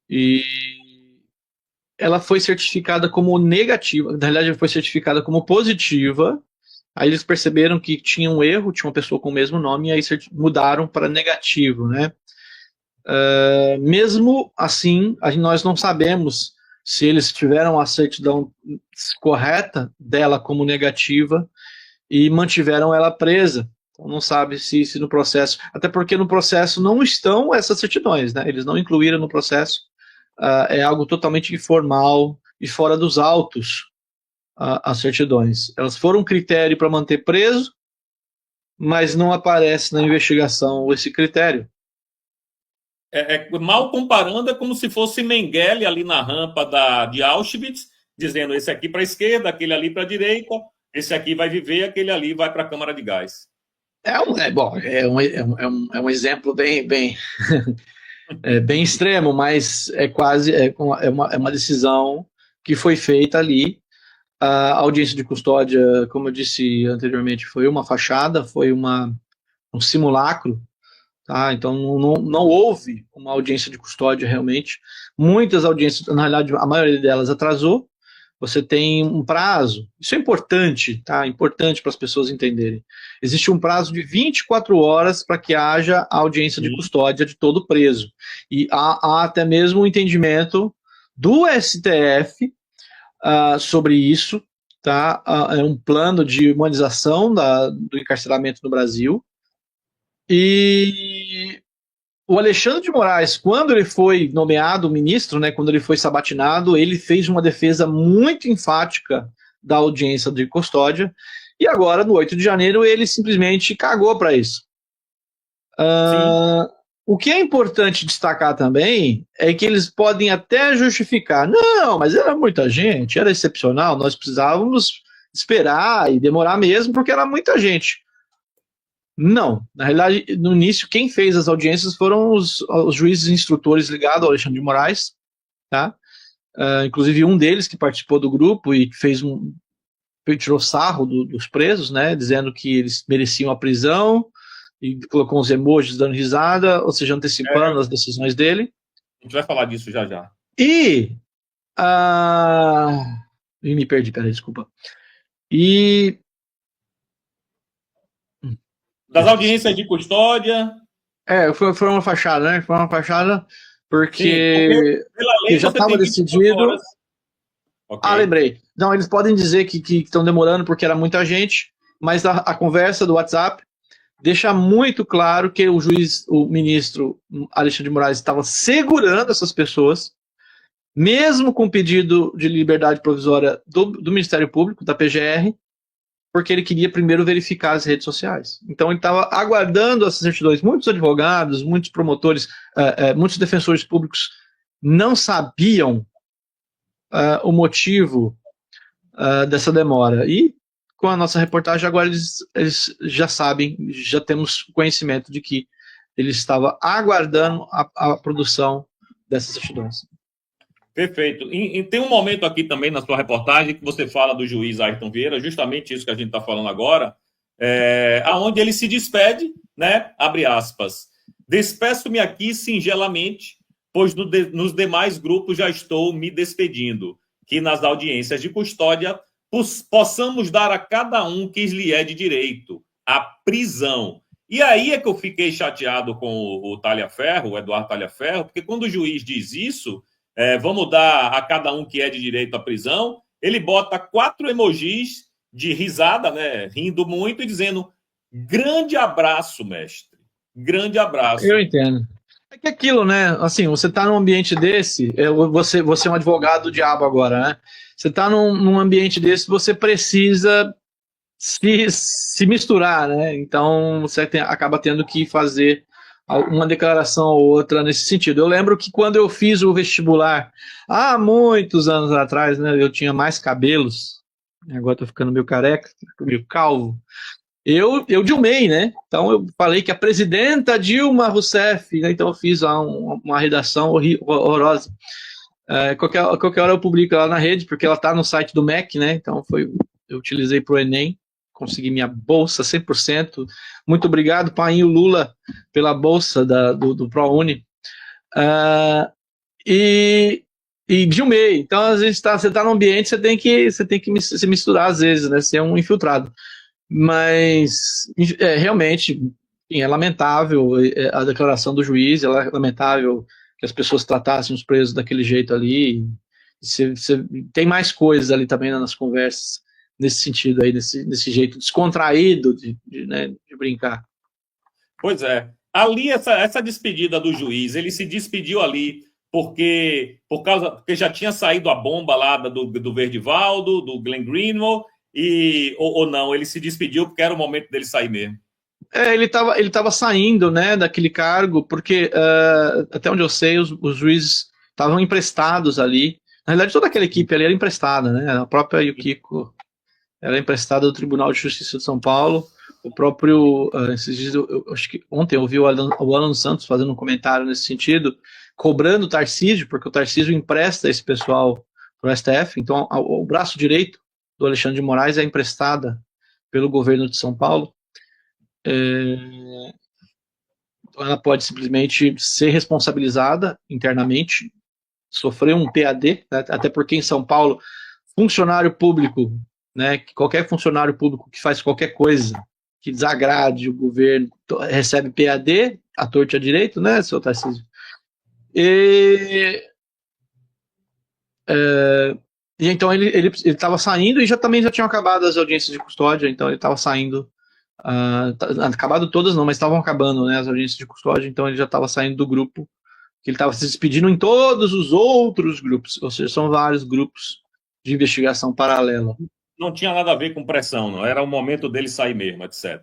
e ela foi certificada como negativa, na realidade foi certificada como positiva, aí eles perceberam que tinha um erro, tinha uma pessoa com o mesmo nome, e aí mudaram para negativo, né? Mesmo assim, nós não sabemos se eles tiveram a certidão correta dela como negativa e mantiveram ela presa. Não sabe se no processo, até porque no processo não estão essas certidões, né? Eles não incluíram no processo, é algo totalmente informal e fora dos autos, as certidões. Elas foram um critério para manter preso, mas não aparece na investigação esse critério. Mal comparando, é como se fosse Mengele ali na rampa de Auschwitz, dizendo esse aqui para a esquerda, aquele ali para a direita, esse aqui vai viver, aquele ali vai para a câmara de gás. É um exemplo bem bem extremo, mas é uma decisão que foi feita ali. A audiência de custódia, como eu disse anteriormente, foi uma fachada, foi um simulacro, tá? Então não houve uma audiência de custódia realmente. Muitas audiências, na realidade, a maioria delas atrasou. Você tem um prazo, isso é importante, tá? Importante para as pessoas entenderem. Existe um prazo de 24 horas para que haja a audiência de custódia de todo preso. E há até mesmo um entendimento do STF sobre isso, tá? É um plano de humanização do encarceramento no Brasil. E o Alexandre de Moraes, quando ele foi nomeado ministro, né, quando ele foi sabatinado, ele fez uma defesa muito enfática da audiência de custódia, e agora, no 8 de janeiro, ele simplesmente cagou para isso. O que é importante destacar também é que eles podem até justificar, não, mas era muita gente, era excepcional, nós precisávamos esperar e demorar mesmo, porque era muita gente. Não, na realidade, no início, quem fez as audiências foram os juízes instrutores ligados ao Alexandre de Moraes, tá? Inclusive um deles que participou do grupo e fez tirou sarro dos presos, né? Dizendo que eles mereciam a prisão e colocou uns emojis dando risada, ou seja, antecipando as decisões dele. A gente vai falar disso já já. E me perdi, peraí, desculpa. Das audiências de custódia. Foi uma fachada, né? Foi uma fachada porque, sim, porque pela lei já estava decidido. Okay. Lembrei. Não, eles podem dizer que estão demorando porque era muita gente, mas a conversa do WhatsApp deixa muito claro que o ministro Alexandre de Moraes estava segurando essas pessoas, mesmo com pedido de liberdade provisória do Ministério Público, da PGR, porque ele queria primeiro verificar as redes sociais. Então ele estava aguardando essas certidões. Muitos advogados, muitos promotores, muitos defensores públicos não sabiam o motivo dessa demora. E com a nossa reportagem agora eles já sabem, já temos conhecimento de que ele estava aguardando a produção dessas certidões. Perfeito. E tem um momento aqui também na sua reportagem que você fala do juiz Ayrton Vieira, justamente isso que a gente está falando agora, aonde ele se despede, né? Abre aspas. Despeço-me aqui singelamente, pois nos demais grupos já estou me despedindo, que nas audiências de custódia possamos dar a cada um que lhe é de direito, a prisão. E aí é que eu fiquei chateado com o Talhaferro, o Eduardo Talhaferro, porque quando o juiz diz isso, vamos dar a cada um que é de direito à prisão, ele bota 4 emojis de risada, né, rindo muito e dizendo grande abraço, mestre, grande abraço. Eu entendo. É que aquilo, né, assim, você está num ambiente desse, você é um advogado do diabo agora, né, você está num ambiente desse, você precisa se misturar, né, então você acaba tendo que fazer uma declaração ou outra nesse sentido. Eu lembro que quando eu fiz o vestibular, há muitos anos atrás, né, eu tinha mais cabelos, agora estou ficando meio careca, meio calvo, eu dilmei, né, então eu falei que a presidenta Dilma Rousseff, né, então eu fiz lá uma redação horrorosa. Qualquer hora eu publico ela na rede, porque ela está no site do MEC, né, então eu utilizei para o Enem, consegui minha bolsa 100%. Muito obrigado, painho Lula, pela bolsa do ProUni. E dilmei. Então, às vezes, você está no ambiente, você tem que se misturar, às vezes, né? Ser um infiltrado. Mas, realmente, é lamentável a declaração do juiz, é lamentável que as pessoas tratassem os presos daquele jeito ali. Tem mais coisas ali também nas conversas, nesse sentido aí, desse jeito descontraído de brincar. Pois é. Ali, essa despedida do juiz, ele se despediu ali porque já tinha saído a bomba lá do Verdivaldo, do Glenn Greenwald, ou não, ele se despediu porque era o momento dele sair mesmo. Ele estava saindo, né, daquele cargo, porque até onde eu sei, os juízes estavam emprestados ali. Na realidade, toda aquela equipe ali era emprestada, né? A própria Yukiko era emprestada do Tribunal de Justiça de São Paulo. O próprio, esses dias, eu acho que ontem eu vi o Alan Santos fazendo um comentário nesse sentido, cobrando o Tarcísio, porque o Tarcísio empresta esse pessoal para o STF. Então, o braço direito do Alexandre de Moraes é emprestada pelo governo de São Paulo. Então ela pode simplesmente ser responsabilizada internamente, sofrer um PAD, né? Até porque em São Paulo, funcionário público, né, qualquer funcionário público que faz qualquer coisa que desagrade o governo recebe PAD, à torto e à direito, né, seu Tarcísio? E então ele estava saindo e também já tinham acabado as audiências de custódia, então ele estava saindo. Acabado todas não, mas estavam acabando, né, as audiências de custódia, então ele já estava saindo do grupo, que ele estava se despedindo em todos os outros grupos, ou seja, são vários grupos de investigação paralela. Não tinha nada a ver com pressão, não, era o momento dele sair mesmo, etc.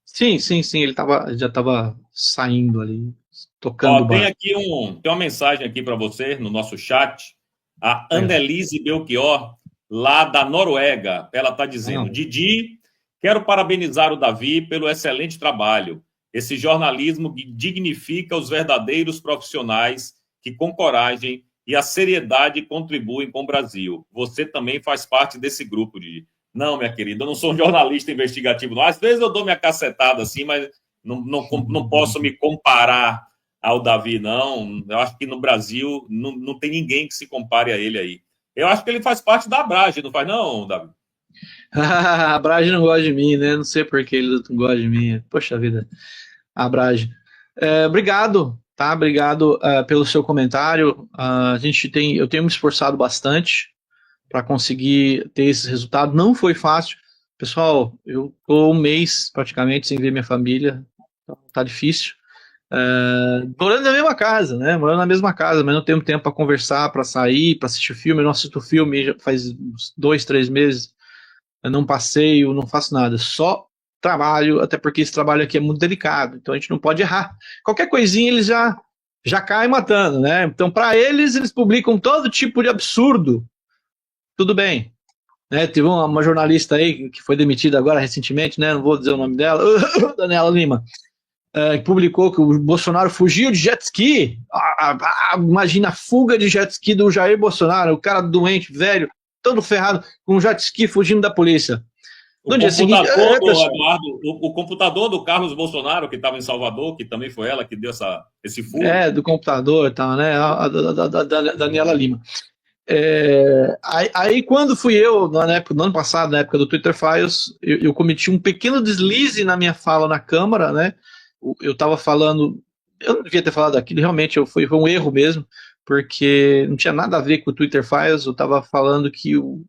Sim, ele já estava saindo ali, tocando o barco. Tem uma mensagem aqui para você no nosso chat, a Annelise Belchior, lá da Noruega, ela está dizendo, Didi, Quero parabenizar o Davi pelo excelente trabalho. Esse jornalismo que dignifica os verdadeiros profissionais que, com coragem e a seriedade, contribuem com o Brasil. Você também faz parte desse grupo de... Não, minha querida, eu não sou um jornalista investigativo, não. Às vezes eu dou minha cacetada assim, mas não posso me comparar ao Davi, não. Eu acho que no Brasil não tem ninguém que se compare a ele aí. Eu acho que ele faz parte da Abrage, não faz não, Davi? A Brage não gosta de mim, né? Não sei por que ele não gosta de mim. Poxa vida, a Brage. Obrigado, tá? Obrigado pelo seu comentário. Eu tenho me esforçado bastante para conseguir ter esse resultado. Não foi fácil. Pessoal, eu tô um mês praticamente sem ver minha família. Então, tá difícil. Morando na mesma casa, né? Morando na mesma casa, mas não tenho tempo para conversar, para sair, para assistir filme. Eu não assisto filme já faz uns 2, 3 meses. Eu não passeio, não faço nada, só trabalho, até porque esse trabalho aqui é muito delicado, então a gente não pode errar. Qualquer coisinha eles já caem matando, né? Então, para eles publicam todo tipo de absurdo. Tudo bem. Né? Teve uma jornalista aí que foi demitida agora recentemente, né? Não vou dizer o nome dela, Daniela Lima, que publicou que o Bolsonaro fugiu de jet ski. Imagina a fuga de jet ski do Jair Bolsonaro, o cara doente, velho, todo ferrado, com um jet ski fugindo da polícia. No dia seguinte, o computador do Carlos Bolsonaro, que estava em Salvador, que também foi ela que deu esse furo. Do computador e tal, né? A Daniela Lima. Aí quando fui eu, no ano passado, na época do Twitter Files, eu cometi um pequeno deslize na minha fala na Câmara, né? Eu estava falando, eu não devia ter falado aquilo, realmente foi um erro mesmo, porque não tinha nada a ver com o Twitter Files. Eu estava falando que o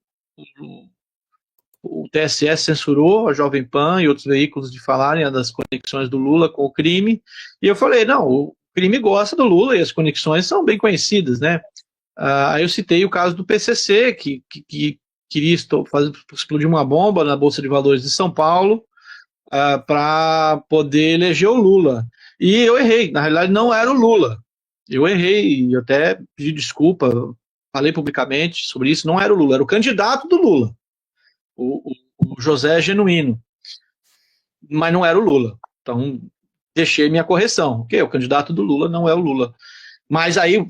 TSE censurou a Jovem Pan e outros veículos de falarem das conexões do Lula com o crime, e eu falei, não, o crime gosta do Lula e as conexões são bem conhecidas, né? Aí eu citei o caso do PCC, que queria explodir uma bomba na Bolsa de Valores de São Paulo para poder eleger o Lula. E eu errei, na realidade não era o Lula. Eu errei, e até pedi desculpa, falei publicamente sobre isso, não era o Lula, era o candidato do Lula, o José Genuíno, mas não era o Lula. Então, deixei minha correção. Ok, o candidato do Lula não é o Lula. Mas aí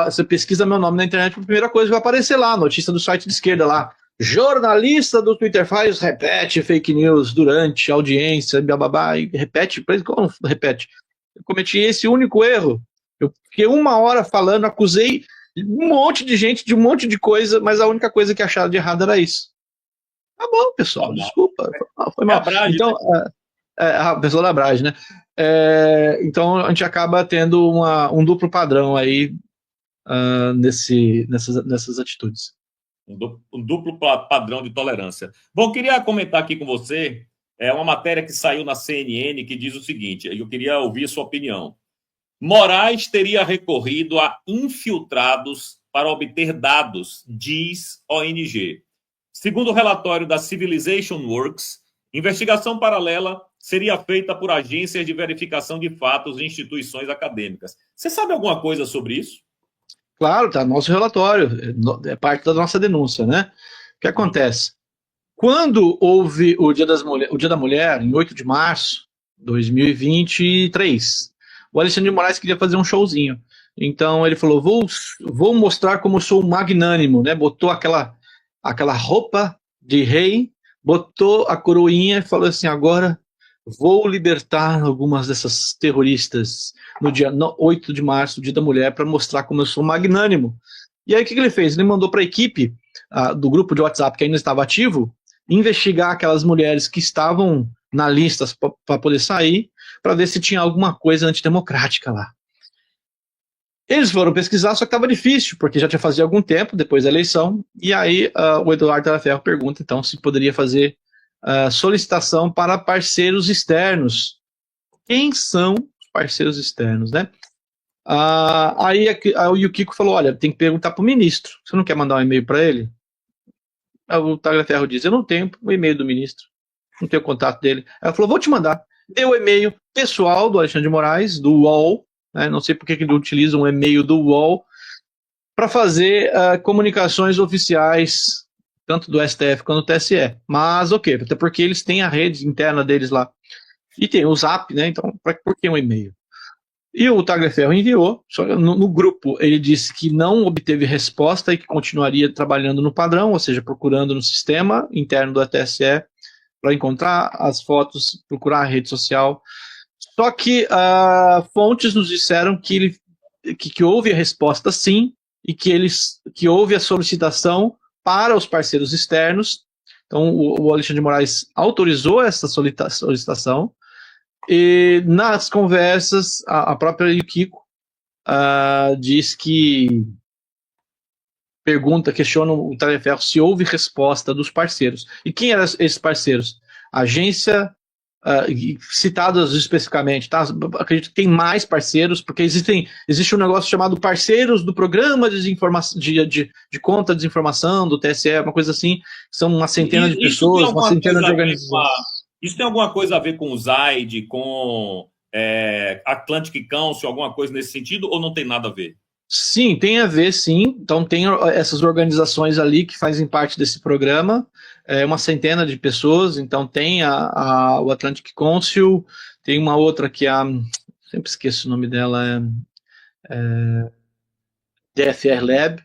você pesquisa meu nome na internet, a primeira coisa que vai aparecer lá, notícia do site de esquerda lá. Jornalista do Twitter Files repete fake news durante audiência, bababá, e repete, como repete? Eu cometi esse único erro. Eu fiquei 1 hora falando, acusei um monte de gente de um monte de coisa, mas a única coisa que acharam de errado era isso. Tá bom, pessoal, desculpa. Foi mal. Então, a pessoa da Brage, né? Então a gente acaba tendo um duplo padrão aí nessas atitudes. Um duplo padrão de tolerância. Bom, queria comentar aqui com você uma matéria que saiu na CNN que diz o seguinte, eu queria ouvir a sua opinião. Moraes teria recorrido a infiltrados para obter dados, diz ONG. Segundo o relatório da Civilization Works, investigação paralela seria feita por agências de verificação de fatos e instituições acadêmicas. Você sabe alguma coisa sobre isso? Claro, está no nosso relatório, é parte da nossa denúncia, né? O que acontece? Quando houve o Dia da Mulher, em 8 de março de 2023, o Alexandre de Moraes queria fazer um showzinho. Então ele falou, vou mostrar como eu sou magnânimo, né? Botou aquela roupa de rei, botou a coroinha e falou assim, agora vou libertar algumas dessas terroristas no dia 8 de março, Dia da Mulher, para mostrar como eu sou magnânimo. E aí o que ele fez? Ele mandou para a equipe do grupo de WhatsApp que ainda estava ativo, investigar aquelas mulheres que estavam na lista para poder sair, para ver se tinha alguma coisa antidemocrática lá. Eles foram pesquisar, só que estava difícil, porque já tinha fazia algum tempo, depois da eleição, e aí o Eduardo Talaferro pergunta, então, se poderia fazer solicitação para parceiros externos. Quem são os parceiros externos, né? Aí o Kiko falou, olha, tem que perguntar para o ministro, você não quer mandar um e-mail para ele? O Talaferro diz, eu não tenho o e-mail do ministro, não tenho o contato dele. Ela falou, vou te mandar. Deu o e-mail pessoal do Alexandre de Moraes, do UOL, né? Não sei por que ele utiliza um e-mail do UOL para fazer comunicações oficiais tanto do STF quanto do TSE. Mas ok, até porque eles têm a rede interna deles lá. E tem o Zap, né? Então, por que um e-mail? E o Tagliaferro enviou, só no grupo ele disse que não obteve resposta e que continuaria trabalhando no padrão, ou seja, procurando no sistema interno do TSE para encontrar as fotos, procurar a rede social. Só que fontes nos disseram que houve a resposta sim, e que houve a solicitação para os parceiros externos. Então o Alexandre de Moraes autorizou essa solicitação. E nas conversas, a própria Yukiko diz que questiona o Tagliaferro se houve resposta dos parceiros. E quem eram esses parceiros? Agência, citadas especificamente, tá? Acredito que tem mais parceiros, porque existe um negócio chamado parceiros do programa de conta de desinformação do TSE, uma coisa assim, são uma centena de pessoas, uma centena de organizações. Isso tem alguma coisa a ver com o ZAID, com Atlantic Council, alguma coisa nesse sentido, ou não tem nada a ver? Sim, tem a ver, sim. Então tem essas organizações ali que fazem parte desse programa, uma centena de pessoas. Então tem o Atlantic Council, tem uma outra que sempre esqueço o nome dela, DFR Lab,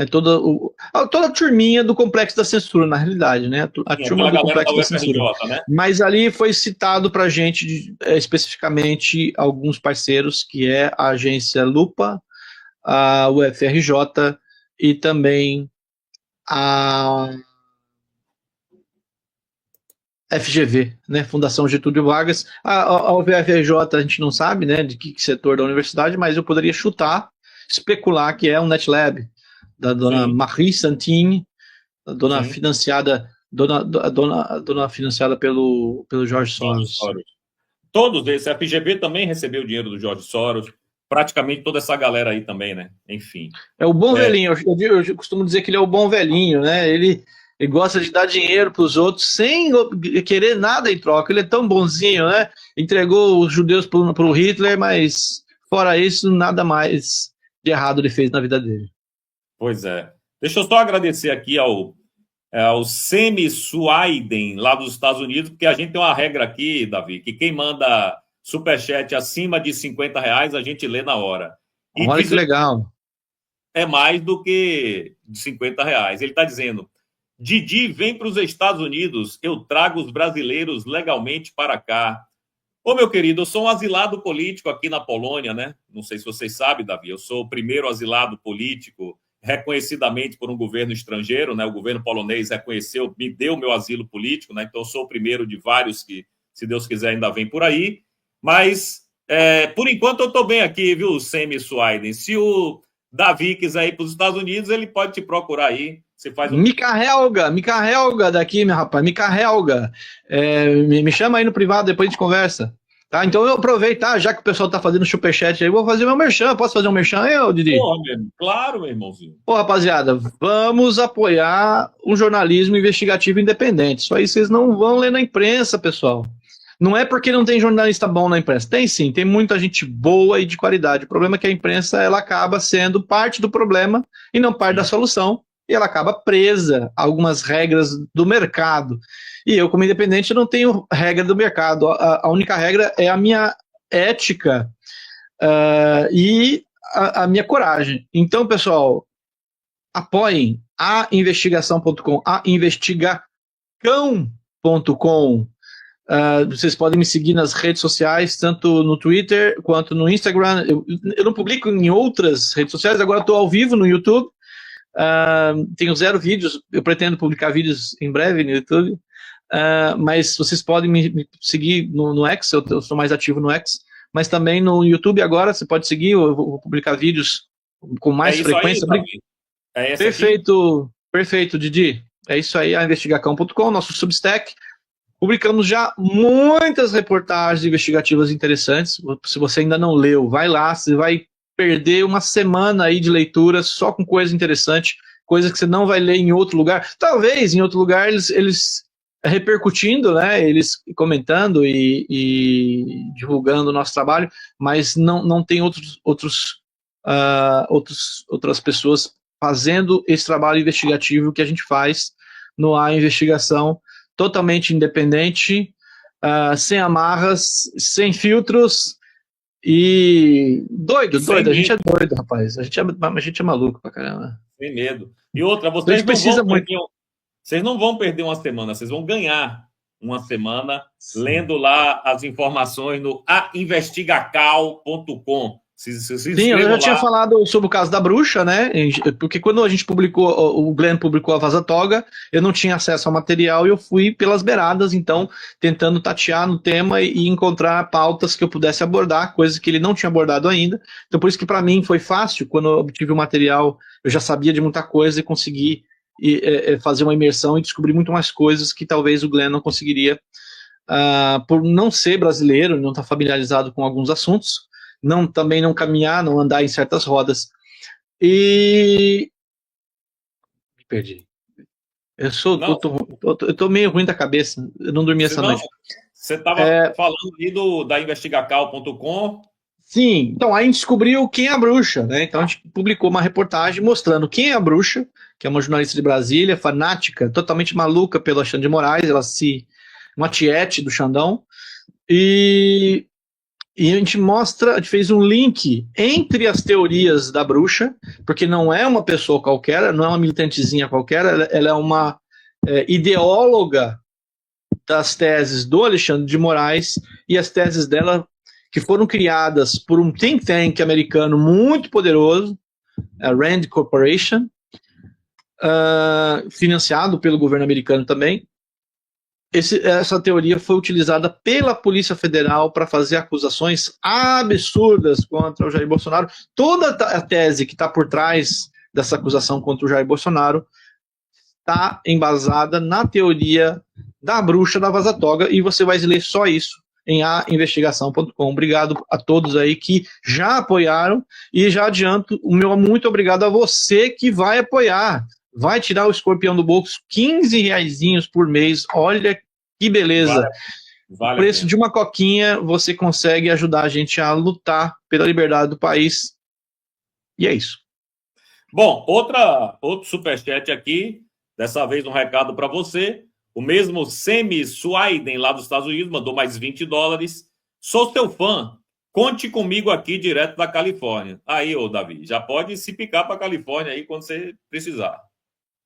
toda a turminha do Complexo da Censura, na realidade, né? A turma do Complexo da Censura. Né? Mas ali foi citado para a gente especificamente alguns parceiros, que é a agência Lupa, a UFRJ e também a FGV, né, Fundação Getúlio Vargas. A UFRJ a gente não sabe, né, de que setor da universidade, mas eu poderia especular que é um NetLab, da dona Marie Santini, a dona financiada, dona financiada pelo Jorge Soros. Todos esses, a FGV também recebeu dinheiro do Jorge Soros, praticamente toda essa galera aí também, né? Enfim. É o bom velhinho, eu costumo dizer que ele é o bom velhinho, né? Ele gosta de dar dinheiro para os outros sem querer nada em troca. Ele é tão bonzinho, né? Entregou os judeus para o Hitler, mas fora isso, nada mais de errado ele fez na vida dele. Pois é. Deixa eu só agradecer aqui ao Semi Suaiden, lá dos Estados Unidos, porque a gente tem uma regra aqui, Davi, que quem manda superchat acima de R$50, a gente lê na hora. E olha que legal. É mais do que R$50. Ele está dizendo: Didi vem para os Estados Unidos, eu trago os brasileiros legalmente para cá. Ô, meu querido, eu sou um asilado político aqui na Polônia, né? Não sei se vocês sabem, Davi, eu sou o primeiro asilado político reconhecidamente por um governo estrangeiro, né? O governo polonês reconheceu, me deu meu asilo político, né? Então eu sou o primeiro de vários que, se Deus quiser, ainda vem por aí. Mas, por enquanto, eu estou bem aqui, viu, Semi Suaiden? Se o Davi quiser ir para os Estados Unidos, ele pode te procurar aí. Você faz me carrega daqui, meu rapaz, me carrega. Me chama aí no privado, depois a gente conversa. Tá? Então eu aproveito, já que o pessoal tá fazendo superchat aí, vou fazer meu merchan. Posso fazer um merchan aí, Didi? Claro, meu irmãozinho. Pô, rapaziada, vamos apoiar um jornalismo investigativo independente. Isso aí vocês não vão ler na imprensa, pessoal. Não é porque não tem jornalista bom na imprensa. Tem sim, tem muita gente boa e de qualidade. O problema é que a imprensa ela acaba sendo parte do problema e não parte da solução. E ela acaba presa a algumas regras do mercado. E eu, como independente, não tenho regra do mercado. A única regra é a minha ética e a minha coragem. Então, pessoal, apoiem a investigação.com, a investigacão.com. Vocês podem me seguir nas redes sociais, tanto no Twitter quanto no Instagram. Eu não publico em outras redes sociais, agora estou ao vivo no YouTube. Tenho 0 vídeos, eu pretendo publicar vídeos em breve no YouTube, mas vocês podem me seguir no X, eu sou mais ativo no X, mas também no YouTube agora, você pode seguir, eu vou publicar vídeos com mais frequência. Aí, perfeito, Didi. É isso aí, a investigacão.com, nosso Substack. Publicamos já muitas reportagens investigativas interessantes. Se você ainda não leu, vai lá, você vai perder uma semana aí de leitura só com coisa interessante, coisa que você não vai ler em outro lugar. Talvez em outro lugar eles repercutindo, né, eles comentando e divulgando o nosso trabalho, mas não tem outras pessoas fazendo esse trabalho investigativo que a gente faz no ar a investigação, totalmente independente, sem amarras, sem filtros e doido. A gente é doido, rapaz. A gente é maluco pra caramba. Sem medo. E outra, vocês não vão perder uma semana, vocês vão ganhar uma semana lendo lá as informações no ainvestigacal.com. Sim, eu já tinha falado sobre o caso da bruxa, né? Porque quando a gente o Glenn publicou a Vaza Toga, eu não tinha acesso ao material e eu fui pelas beiradas, então, tentando tatear no tema e encontrar pautas que eu pudesse abordar, coisas que ele não tinha abordado ainda. Então, por isso que para mim foi fácil, quando eu obtive o material, eu já sabia de muita coisa e consegui fazer uma imersão e descobrir muito mais coisas que talvez o Glenn não conseguiria, por não ser brasileiro, não estar familiarizado com alguns assuntos. Também não caminhar, não andar em certas rodas. E me perdi. Eu tô meio ruim da cabeça. Eu não dormi essa noite. Você estava falando aí da investigacal.com. Sim, então aí a gente descobriu quem é a bruxa, né? Então a gente publicou uma reportagem mostrando quem é a bruxa, que é uma jornalista de Brasília, fanática, totalmente maluca pelo Alexandre de Moraes, uma tiete do Xandão. E a gente fez um link entre as teorias da bruxa, porque não é uma pessoa qualquer, não é uma militantezinha qualquer, ela é uma ideóloga das teses do Alexandre de Moraes, e as teses dela que foram criadas por um think tank americano muito poderoso, a Rand Corporation, financiado pelo governo americano também. Essa teoria foi utilizada pela Polícia Federal para fazer acusações absurdas contra o Jair Bolsonaro. Toda a tese que está por trás dessa acusação contra o Jair Bolsonaro está embasada na teoria da bruxa da Vaza Toga, e você vai ler só isso em ainvestigação.com. Obrigado a todos aí que já apoiaram, e já adianto o meu muito obrigado a você que vai apoiar. Vai tirar o escorpião do bolso, R$15 por mês, olha que beleza. Vale o preço de uma coquinha, você consegue ajudar a gente a lutar pela liberdade do país. E é isso. Bom, outro superchat aqui, dessa vez um recado para você. O mesmo Semi Swiden, lá dos Estados Unidos, mandou mais $20. Sou seu fã. Conte comigo aqui, direto da Califórnia. Aí, Davi, já pode se picar para a Califórnia aí quando você precisar.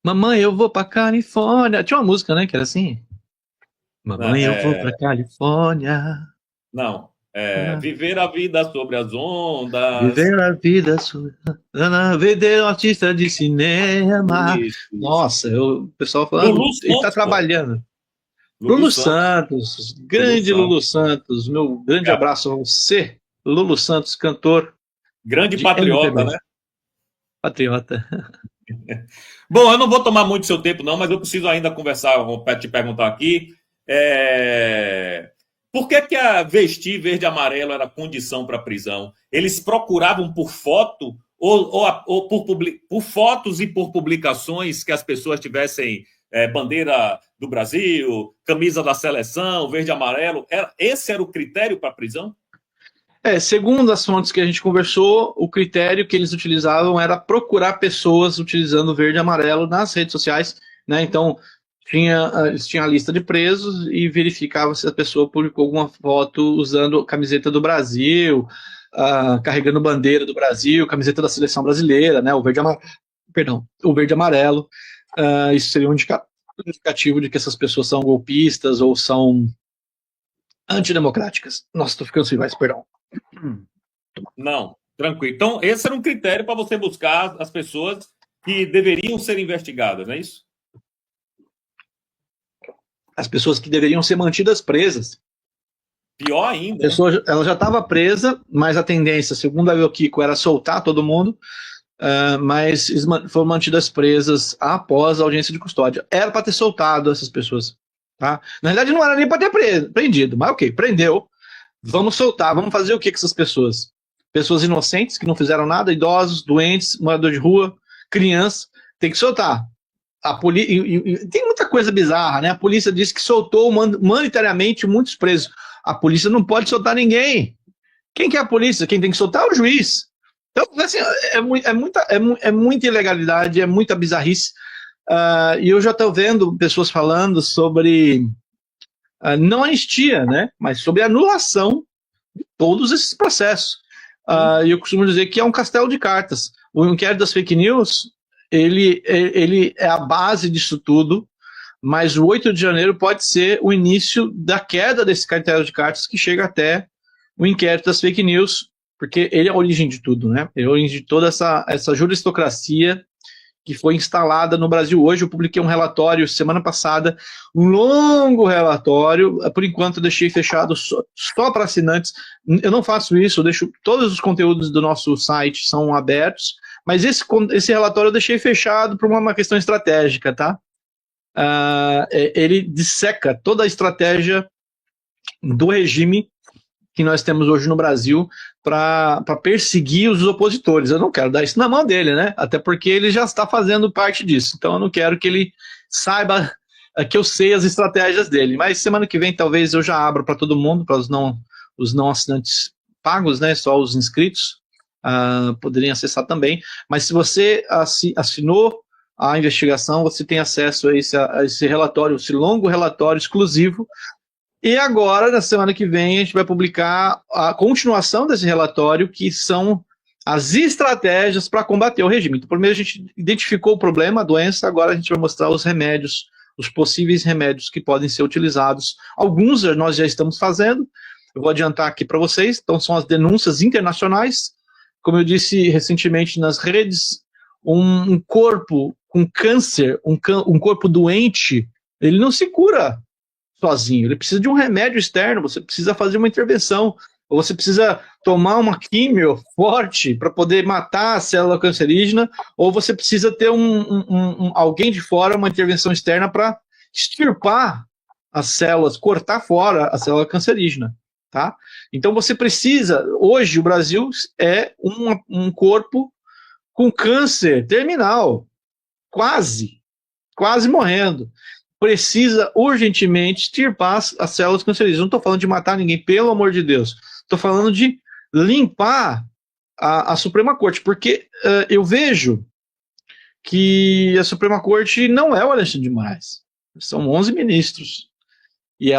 Mamãe, eu vou pra Califórnia. Tinha uma música, né, que era assim. Mamãe, eu vou pra Califórnia. Não, viver a vida sobre as ondas. Viver a vida sobre... Vender um artista de cinema. Isso. Nossa, o pessoal falando, ele tá trabalhando. Lulu Santos, grande Lulu Santos. Meu grande abraço a você, Lulu Santos, cantor. Grande patriota, MPB. Né? Patriota. Bom, eu não vou tomar muito seu tempo, não, mas eu preciso ainda conversar, te perguntar aqui. Por que a vestir verde e amarelo era condição para prisão? Eles procuravam por foto ou por fotos e por publicações que as pessoas tivessem bandeira do Brasil, camisa da seleção, verde e amarelo? Esse era o critério para prisão? Segundo as fontes que a gente conversou, o critério que eles utilizavam era procurar pessoas utilizando verde e amarelo nas redes sociais, né? Então, eles tinham a lista de presos e verificavam se a pessoa publicou alguma foto usando camiseta do Brasil, carregando bandeira do Brasil, camiseta da seleção brasileira, né? O verde e amarelo. Isso seria um indicativo de que essas pessoas são golpistas ou são antidemocráticas. Nossa, tô ficando sem voz, perdão. Não, tranquilo. Então, esse era um critério para você buscar as pessoas que deveriam ser investigadas, não é isso? As pessoas que deveriam ser mantidas presas. Pior ainda. Ela já estava presa, mas a tendência, segundo a Kiko, era soltar todo mundo, mas foram mantidas presas após a audiência de custódia. Era para ter soltado essas pessoas. Tá? Na verdade, não era nem para ter prendido, mas ok, prendeu. Vamos soltar, vamos fazer o que com essas pessoas? Pessoas inocentes, que não fizeram nada, idosos, doentes, morador de rua, crianças, tem que soltar. Tem muita coisa bizarra, né? A polícia disse que soltou monetariamente muitos presos. A polícia não pode soltar ninguém. Quem que é a polícia? Quem tem que soltar é o juiz. Então, assim, é muita ilegalidade, é muita bizarrice. E eu já estou vendo pessoas falando sobre não anistia, né, mas sobre anulação de todos esses processos. E eu costumo dizer que é um castelo de cartas. O inquérito das fake news, ele é a base disso tudo, mas o 8 de janeiro pode ser o início da queda desse castelo de cartas que chega até o inquérito das fake news, porque ele é a origem de tudo, né? Ele é a origem de toda essa juristocracia que foi instalada no Brasil hoje. Eu publiquei um relatório semana passada, um longo relatório, por enquanto eu deixei fechado só para assinantes. Eu não faço isso, eu deixo todos os conteúdos do nosso site são abertos, mas esse relatório eu deixei fechado por uma questão estratégica, tá? Ele disseca toda a estratégia do regime que nós temos hoje no Brasil para perseguir os opositores. Eu não quero dar isso na mão dele, né? Até porque ele já está fazendo parte disso. Então eu não quero que ele saiba que eu sei as estratégias dele. Mas semana que vem talvez eu já abra para todo mundo, para os não assinantes pagos, né? Só os inscritos poderiam acessar também. Mas se você assinou a investigação, você tem acesso a esse relatório, esse longo relatório exclusivo. E agora, na semana que vem, a gente vai publicar a continuação desse relatório, que são as estratégias para combater o regime. Então, primeiro a gente identificou o problema, a doença, agora a gente vai mostrar os remédios, os possíveis remédios que podem ser utilizados. Alguns nós já estamos fazendo, eu vou adiantar aqui para vocês. Então, são as denúncias internacionais. Como eu disse recentemente nas redes, um corpo com câncer, um corpo doente, ele não se cura sozinho, ele precisa de um remédio externo, você precisa fazer uma intervenção, ou você precisa tomar uma químio forte para poder matar a célula cancerígena, ou você precisa ter alguém de fora, uma intervenção externa para extirpar as células, cortar fora a célula cancerígena, tá? Então você precisa, hoje o Brasil é um corpo com câncer terminal, quase morrendo. Precisa urgentemente extirpar as células cancerígenas. Não estou falando de matar ninguém, pelo amor de Deus. Estou falando de limpar a Suprema Corte, porque eu vejo que a Suprema Corte não é o Alexandre de Moraes. São 11 ministros. E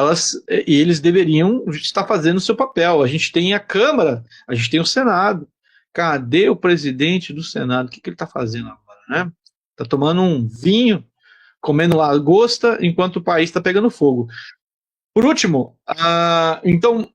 eles deveriam estar fazendo o seu papel. A gente tem a Câmara, a gente tem o Senado. Cadê o presidente do Senado? O que ele está fazendo agora, né? Está tomando um vinho, comendo lagosta, enquanto o país está pegando fogo. Por último, então,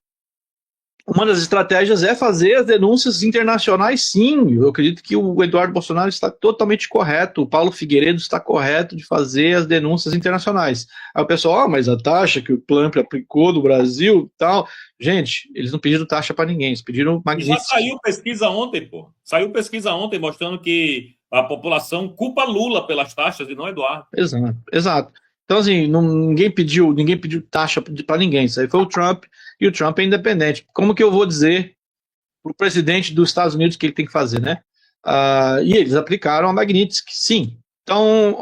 uma das estratégias é fazer as denúncias internacionais, sim. Eu acredito que o Eduardo Bolsonaro está totalmente correto, o Paulo Figueiredo está correto de fazer as denúncias internacionais. Aí o pessoal, mas a taxa que o Plump aplicou no Brasil, tal. Gente, eles não pediram taxa para ninguém, eles pediram Magnitsky. Já saiu pesquisa ontem, pô. Saiu pesquisa ontem mostrando que a população culpa Lula pelas taxas e não Eduardo. Exato. Então, assim, ninguém pediu taxa para ninguém. Isso aí foi o Trump, e o Trump é independente. Como que eu vou dizer para o presidente dos Estados Unidos o que ele tem que fazer, né? E eles aplicaram a Magnitsky, sim. Então,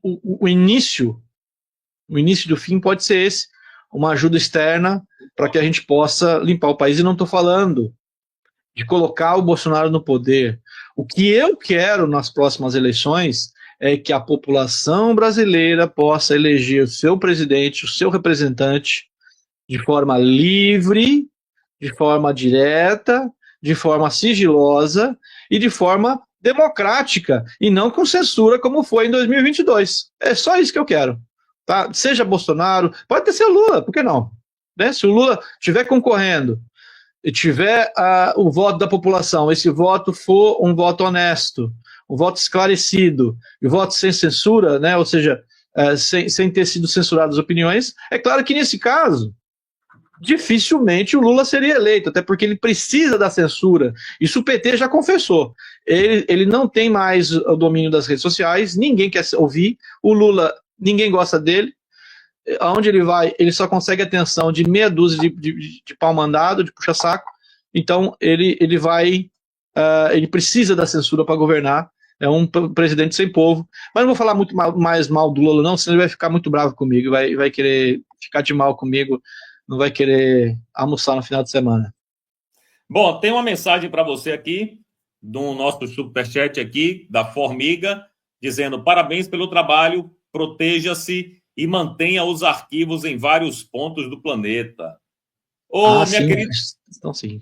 o início do fim pode ser esse, uma ajuda externa para que a gente possa limpar o país. E não estou falando de colocar o Bolsonaro no poder. O que eu quero nas próximas eleições é que a população brasileira possa eleger o seu presidente, o seu representante, de forma livre, de forma direta, de forma sigilosa e de forma democrática, e não com censura como foi em 2022. É só isso que eu quero. Tá? Seja Bolsonaro, pode ter ser Lula, por que não? Né? Se o Lula estiver concorrendo e tiver o voto da população, esse voto for um voto honesto, um voto esclarecido, e voto sem censura, né? Ou seja, sem ter sido censuradas as opiniões, é claro que nesse caso, dificilmente o Lula seria eleito, até porque ele precisa da censura. Isso o PT já confessou. Ele não tem mais o domínio das redes sociais, ninguém quer ouvir, o Lula, ninguém gosta dele, aonde ele vai, ele só consegue atenção de meia dúzia de pau mandado, de puxa-saco. Então ele precisa da censura para governar. É um presidente sem povo. Mas não vou falar muito mais mal do Lula, não, senão ele vai ficar muito bravo comigo, vai querer ficar de mal comigo, não vai querer almoçar no final de semana. Bom, tem uma mensagem para você aqui, do nosso superchat aqui, da Formiga. dizendo parabéns pelo trabalho, proteja-se e mantenha os arquivos em vários pontos do planeta. Ô, minha sim, querida... então sim.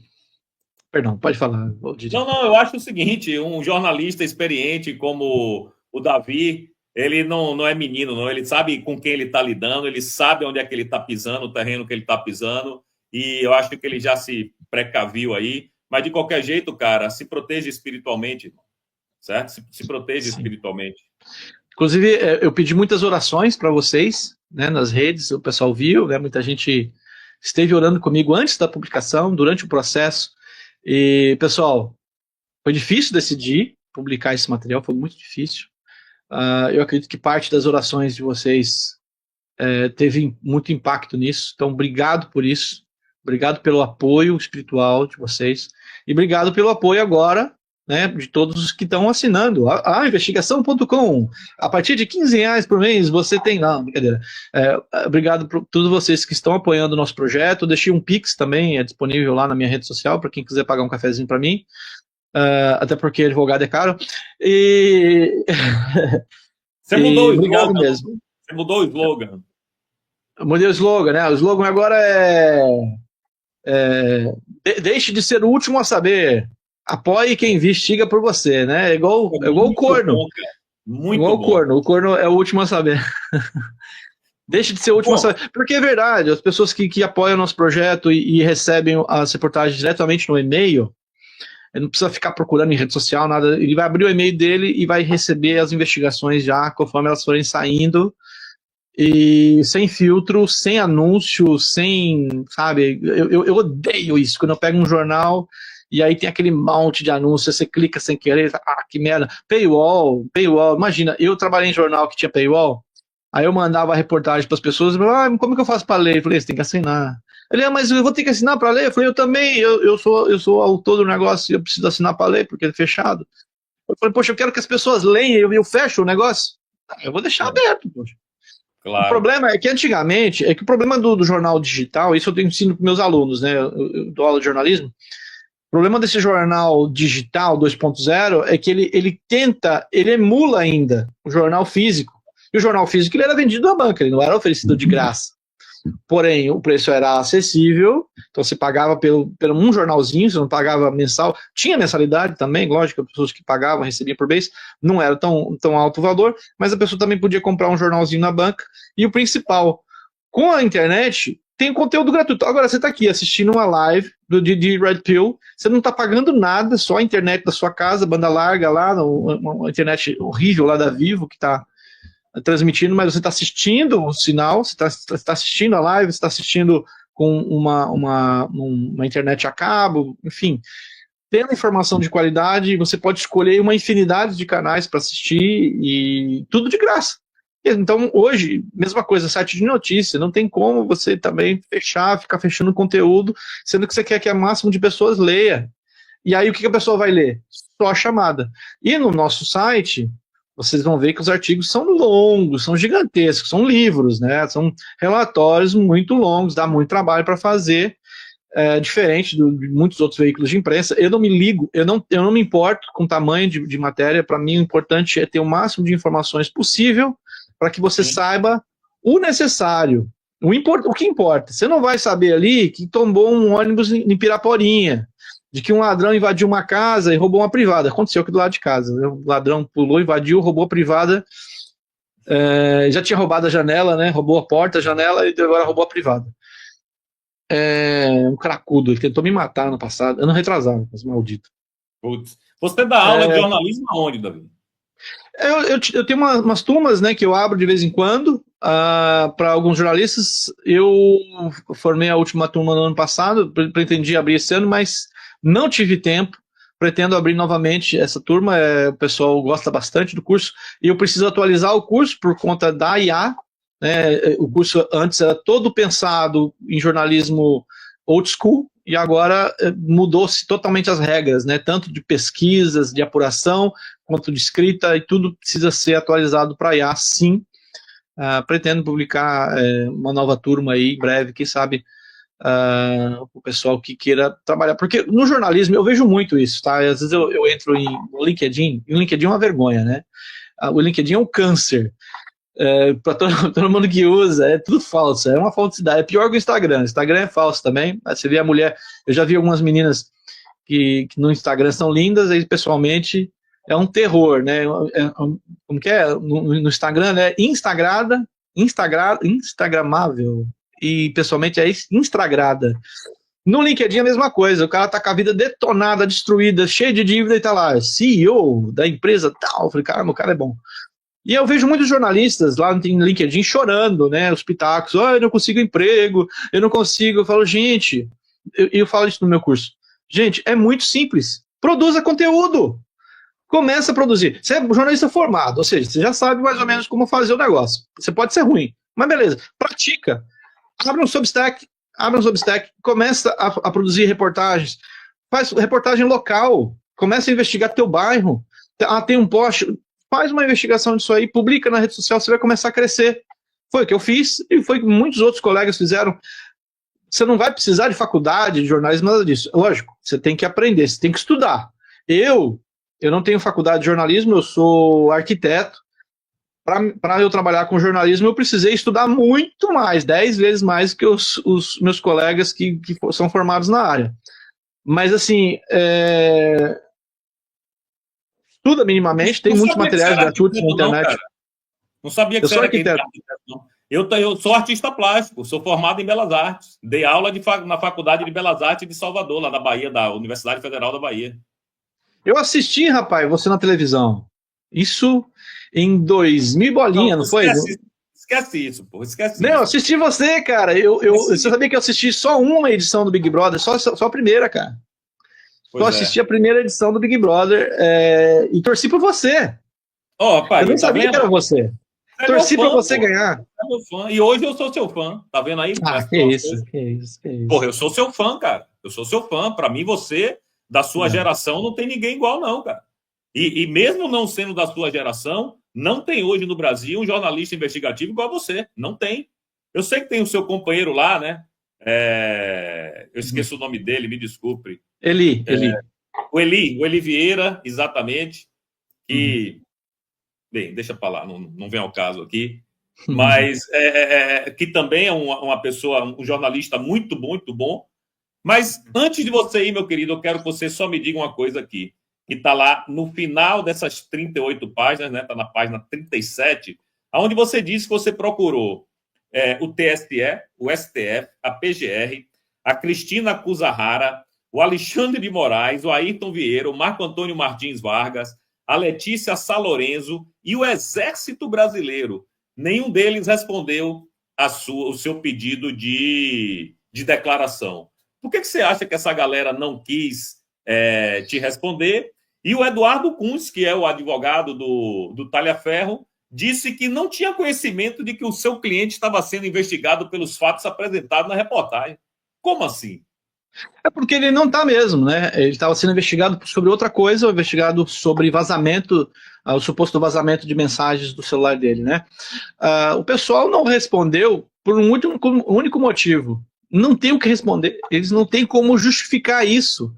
Perdão, pode falar, Didi. Não, eu acho o seguinte, um jornalista experiente como o Davi, ele não é menino, não. Ele sabe com quem ele está lidando, ele sabe onde é que ele está pisando, o terreno que ele está pisando, e eu acho que ele já se precaviu aí. Mas, de qualquer jeito, cara, se proteja espiritualmente, certo? Se proteja Sim. espiritualmente. Inclusive, eu pedi muitas orações para vocês, né, nas redes, o pessoal viu, né, muita gente esteve orando comigo antes da publicação, durante o processo. E, pessoal, foi difícil decidir publicar esse material, foi muito difícil. Eu acredito que parte das orações de vocês teve muito impacto nisso, então obrigado por isso, obrigado pelo apoio espiritual de vocês, e obrigado pelo apoio agora, né, de todos os que estão assinando. Investigação.com, a partir de R$15 por mês você tem... Não, brincadeira. Obrigado por todos vocês que estão apoiando o nosso projeto. Deixei um Pix também, é disponível lá na minha rede social, para quem quiser pagar um cafezinho para mim. Até porque advogado é caro. E... Você mudou o obrigado slogan. mesmo. Você mudou o slogan. Eu mudei o slogan, né? O slogan agora deixe de ser o último a saber. Apoie quem investiga por você, né? É igual o corno. Bom, muito igual bom. O corno. O corno é o último a saber. Deixe de ser o último a saber. Porque é verdade, as pessoas que apoiam o nosso projeto e recebem as reportagens diretamente no e-mail, ele não precisa ficar procurando em rede social, nada. Ele vai abrir o e-mail dele e vai receber as investigações já conforme elas forem saindo. E sem filtro, sem anúncio, sem, sabe, eu odeio isso, quando eu pego um jornal e aí tem aquele monte de anúncio, você clica sem querer, que merda, paywall, imagina, eu trabalhei em jornal que tinha paywall, aí eu mandava a reportagem para as pessoas, como é que eu faço para ler? Eu falei, você tem que assinar. Ele, mas eu vou ter que assinar para ler? Eu falei, eu também, eu sou autor do negócio, eu preciso assinar para ler, porque é fechado. Eu falei, poxa, eu quero que as pessoas leiam, eu fecho o negócio? Eu vou deixar aberto, poxa. Claro. O problema é que antigamente, o problema do jornal digital, isso eu tenho ensino para meus alunos, né? Eu dou aula de jornalismo. O problema desse jornal digital 2.0 é que ele emula ainda o jornal físico. E o jornal físico ele era vendido na banca, ele não era oferecido de graça. Porém, o preço era acessível, então você pagava pelo um jornalzinho, você não pagava mensal. Tinha mensalidade também, lógico, as pessoas que pagavam, recebiam por mês, não era tão alto o valor, mas a pessoa também podia comprar um jornalzinho na banca. E o principal, com a internet, tem conteúdo gratuito. Agora, você está aqui assistindo uma live de Red Pill, você não está pagando nada, só a internet da sua casa, banda larga lá, uma internet horrível lá da Vivo, que está transmitindo, mas você está assistindo o sinal, você está assistindo a live, você está assistindo com uma internet a cabo, enfim, tendo informação de qualidade, você pode escolher uma infinidade de canais para assistir e tudo de graça. Então, hoje, mesma coisa, site de notícia, não tem como você também ficar fechando conteúdo, sendo que você quer que a máximo de pessoas leia. E aí, o que a pessoa vai ler? Só a chamada. E no nosso site, vocês vão ver que os artigos são longos, são gigantescos, são livros, né? São relatórios muito longos, dá muito trabalho para fazer, diferente de muitos outros veículos de imprensa. Eu não me ligo, eu não me importo com o tamanho de matéria, para mim o importante é ter o máximo de informações possível para que você saiba o necessário, o que importa. Você não vai saber ali que tombou um ônibus em Piraporinha, de que um ladrão invadiu uma casa e roubou uma privada. Aconteceu aqui do lado de casa, né? O ladrão pulou, invadiu, roubou a privada, já tinha roubado a janela, né? Roubou a porta, a janela, e agora roubou a privada. Um cracudo, ele tentou me matar ano passado, ano retrasado, mas maldito. Putz. Você dá aula de jornalismo aonde, Davi? Eu tenho umas turmas, né, que eu abro de vez em quando para alguns jornalistas. Eu formei a última turma no ano passado, pretendi abrir esse ano, mas não tive tempo. Pretendo abrir novamente essa turma, o pessoal gosta bastante do curso, e eu preciso atualizar o curso por conta da IA, né? O curso antes era todo pensado em jornalismo old school, e agora mudou-se totalmente as regras, né? Tanto de pesquisas, de apuração, quanto de escrita, e tudo precisa ser atualizado para IA, sim. Pretendo publicar uma nova turma aí em breve, quem sabe o pessoal que queira trabalhar, porque no jornalismo eu vejo muito isso, tá? Às vezes eu entro no LinkedIn, e o LinkedIn é uma vergonha, né? o LinkedIn é um câncer. Para todo mundo que usa, é tudo falso, é uma falsidade, é pior que o Instagram é falso também, você vê a mulher, eu já vi algumas meninas que no Instagram são lindas, aí pessoalmente é um terror, né, como que é, no Instagram, né, instagramável, e pessoalmente é instagrada. No LinkedIn é a mesma coisa, o cara tá com a vida detonada, destruída, cheio de dívida e tá lá, CEO da empresa tal, eu falei, caramba, o cara é bom. E eu vejo muitos jornalistas lá no LinkedIn chorando, né? Os pitacos, eu não consigo emprego, eu não consigo. Eu falo, gente, eu falo isso no meu curso. Gente, é muito simples. Produza conteúdo. Começa a produzir. Você é um jornalista formado, ou seja, você já sabe mais ou menos como fazer o negócio. Você pode ser ruim, mas beleza, pratica. Abre um Substack, começa a produzir reportagens. Faz reportagem local, começa a investigar teu bairro. Tem um post, faz uma investigação disso aí, publica na rede social, você vai começar a crescer. Foi o que eu fiz e foi o que muitos outros colegas fizeram. Você não vai precisar de faculdade, de jornalismo, nada disso. Lógico, você tem que aprender, você tem que estudar. Eu não tenho faculdade de jornalismo, eu sou arquiteto. Para eu trabalhar com jornalismo, eu precisei estudar muito mais, 10 vezes mais que os meus colegas que são formados na área. Mas, assim, estuda minimamente, tem muitos materiais gratuitos na internet. Não sabia que você era arquiteto, não. Eu sou artista plástico, sou formado em Belas Artes. Dei aula na Faculdade de Belas Artes de Salvador, lá da Bahia, da Universidade Federal da Bahia. Eu assisti, rapaz, você na televisão. Isso em 2000 bolinha, não foi? Esquece isso, pô. Esquece não, isso. Eu assisti você, cara. Você sabia que eu assisti só uma edição do Big Brother? Só a primeira, cara. Só assisti a primeira edição do Big Brother e torci por você. Pai, eu nem sabia que era você. Torci pra você ganhar. É meu fã. E hoje eu sou seu fã. Tá vendo aí? Que isso. Porra, eu sou seu fã, cara. Eu sou seu fã. Pra mim, você, da sua geração, não tem ninguém igual, não, cara. E mesmo não sendo da sua geração, não tem hoje no Brasil um jornalista investigativo igual a você. Não tem. Eu sei que tem o seu companheiro lá, né? Eu esqueço o nome dele, me desculpe. Eli. O Eli Vieira, exatamente. Que... Bem, deixa para lá, não vem ao caso aqui. Mas que também é uma pessoa, um jornalista muito bom. Mas antes de você ir, meu querido, eu quero que você só me diga uma coisa aqui, que está lá no final dessas 38 páginas, né? Está na página 37, onde você disse que você procurou o TSE, o STF, a PGR, a Cristina Kuzahara, o Alexandre de Moraes, o Ayrton Vieira, o Marco Antônio Martins Vargas, a Letícia Salorenzo e o Exército Brasileiro. Nenhum deles respondeu o seu pedido de declaração. Por que você acha que essa galera não quis te responder? E o Eduardo Kunz, que é o advogado do Talhaferro, disse que não tinha conhecimento de que o seu cliente estava sendo investigado pelos fatos apresentados na reportagem. Como assim? É porque ele não está mesmo, né? Ele estava sendo investigado sobre outra coisa, investigado sobre vazamento, o suposto vazamento de mensagens do celular dele, né? O pessoal não respondeu por um único motivo. Não tem o que responder, eles não têm como justificar isso.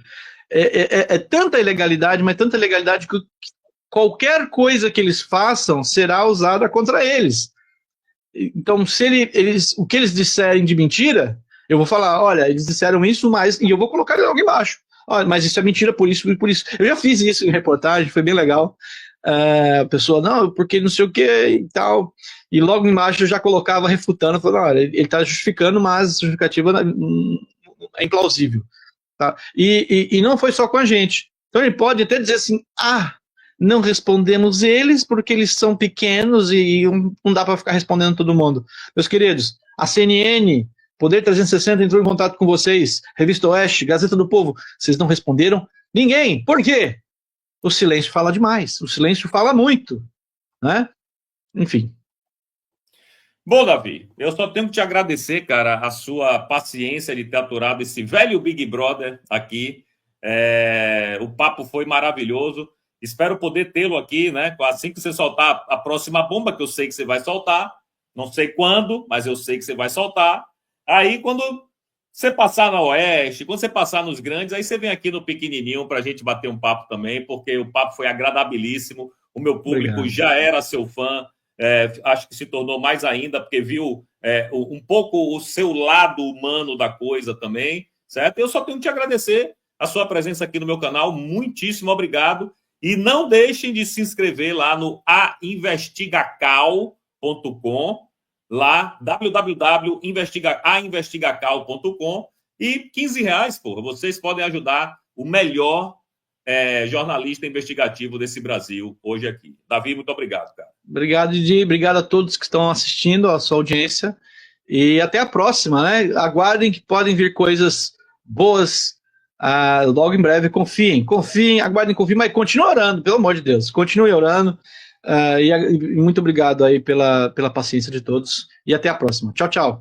É tanta ilegalidade, mas tanta ilegalidade que qualquer coisa que eles façam será usada contra eles. Então, se o que eles disserem de mentira, eu vou falar, olha, eles disseram isso, e eu vou colocar ele logo embaixo. Olha, mas isso é mentira por isso e por isso. Eu já fiz isso em reportagem, foi bem legal. A pessoa, não, porque não sei o que e tal. E logo embaixo eu já colocava refutando, falando, olha, ele está justificando, mas a justificativa é implausível. Tá? E não foi só com a gente. Então ele pode até dizer assim, não respondemos eles porque eles são pequenos e não dá para ficar respondendo todo mundo. Meus queridos, a CNN, Poder 360 entrou em contato com vocês, Revista Oeste, Gazeta do Povo, vocês não responderam? Ninguém. Por quê? O silêncio fala demais, o silêncio fala muito, né? Enfim. Bom, Davi, eu só tenho que te agradecer, cara, a sua paciência de ter aturado esse velho Big Brother aqui. O papo foi maravilhoso. Espero poder tê-lo aqui, né? Assim que você soltar a próxima bomba, que eu sei que você vai soltar. Não sei quando, mas eu sei que você vai soltar. Aí, quando você passar na Oeste, quando você passar nos grandes, aí você vem aqui no pequenininho para a gente bater um papo também, porque o papo foi agradabilíssimo. O meu público Obrigado. já era seu fã, acho que se tornou mais ainda, porque viu um pouco o seu lado humano da coisa também, certo? Eu só tenho que te agradecer a sua presença aqui no meu canal, muitíssimo obrigado. E não deixem de se inscrever lá no ainvestigacal.com, lá www.ainvestigacal.com, e R$ 15, porra, vocês podem ajudar o melhor jornalista investigativo desse Brasil hoje aqui. Davi, muito obrigado, cara. Obrigado, Didi. Obrigado a todos que estão assistindo, a sua audiência. E até a próxima, né? Aguardem que podem vir coisas boas logo em breve. Confiem, aguardem, confiem, mas continue orando, pelo amor de Deus. Continue orando. E muito obrigado aí pela paciência de todos. E até a próxima. Tchau, tchau.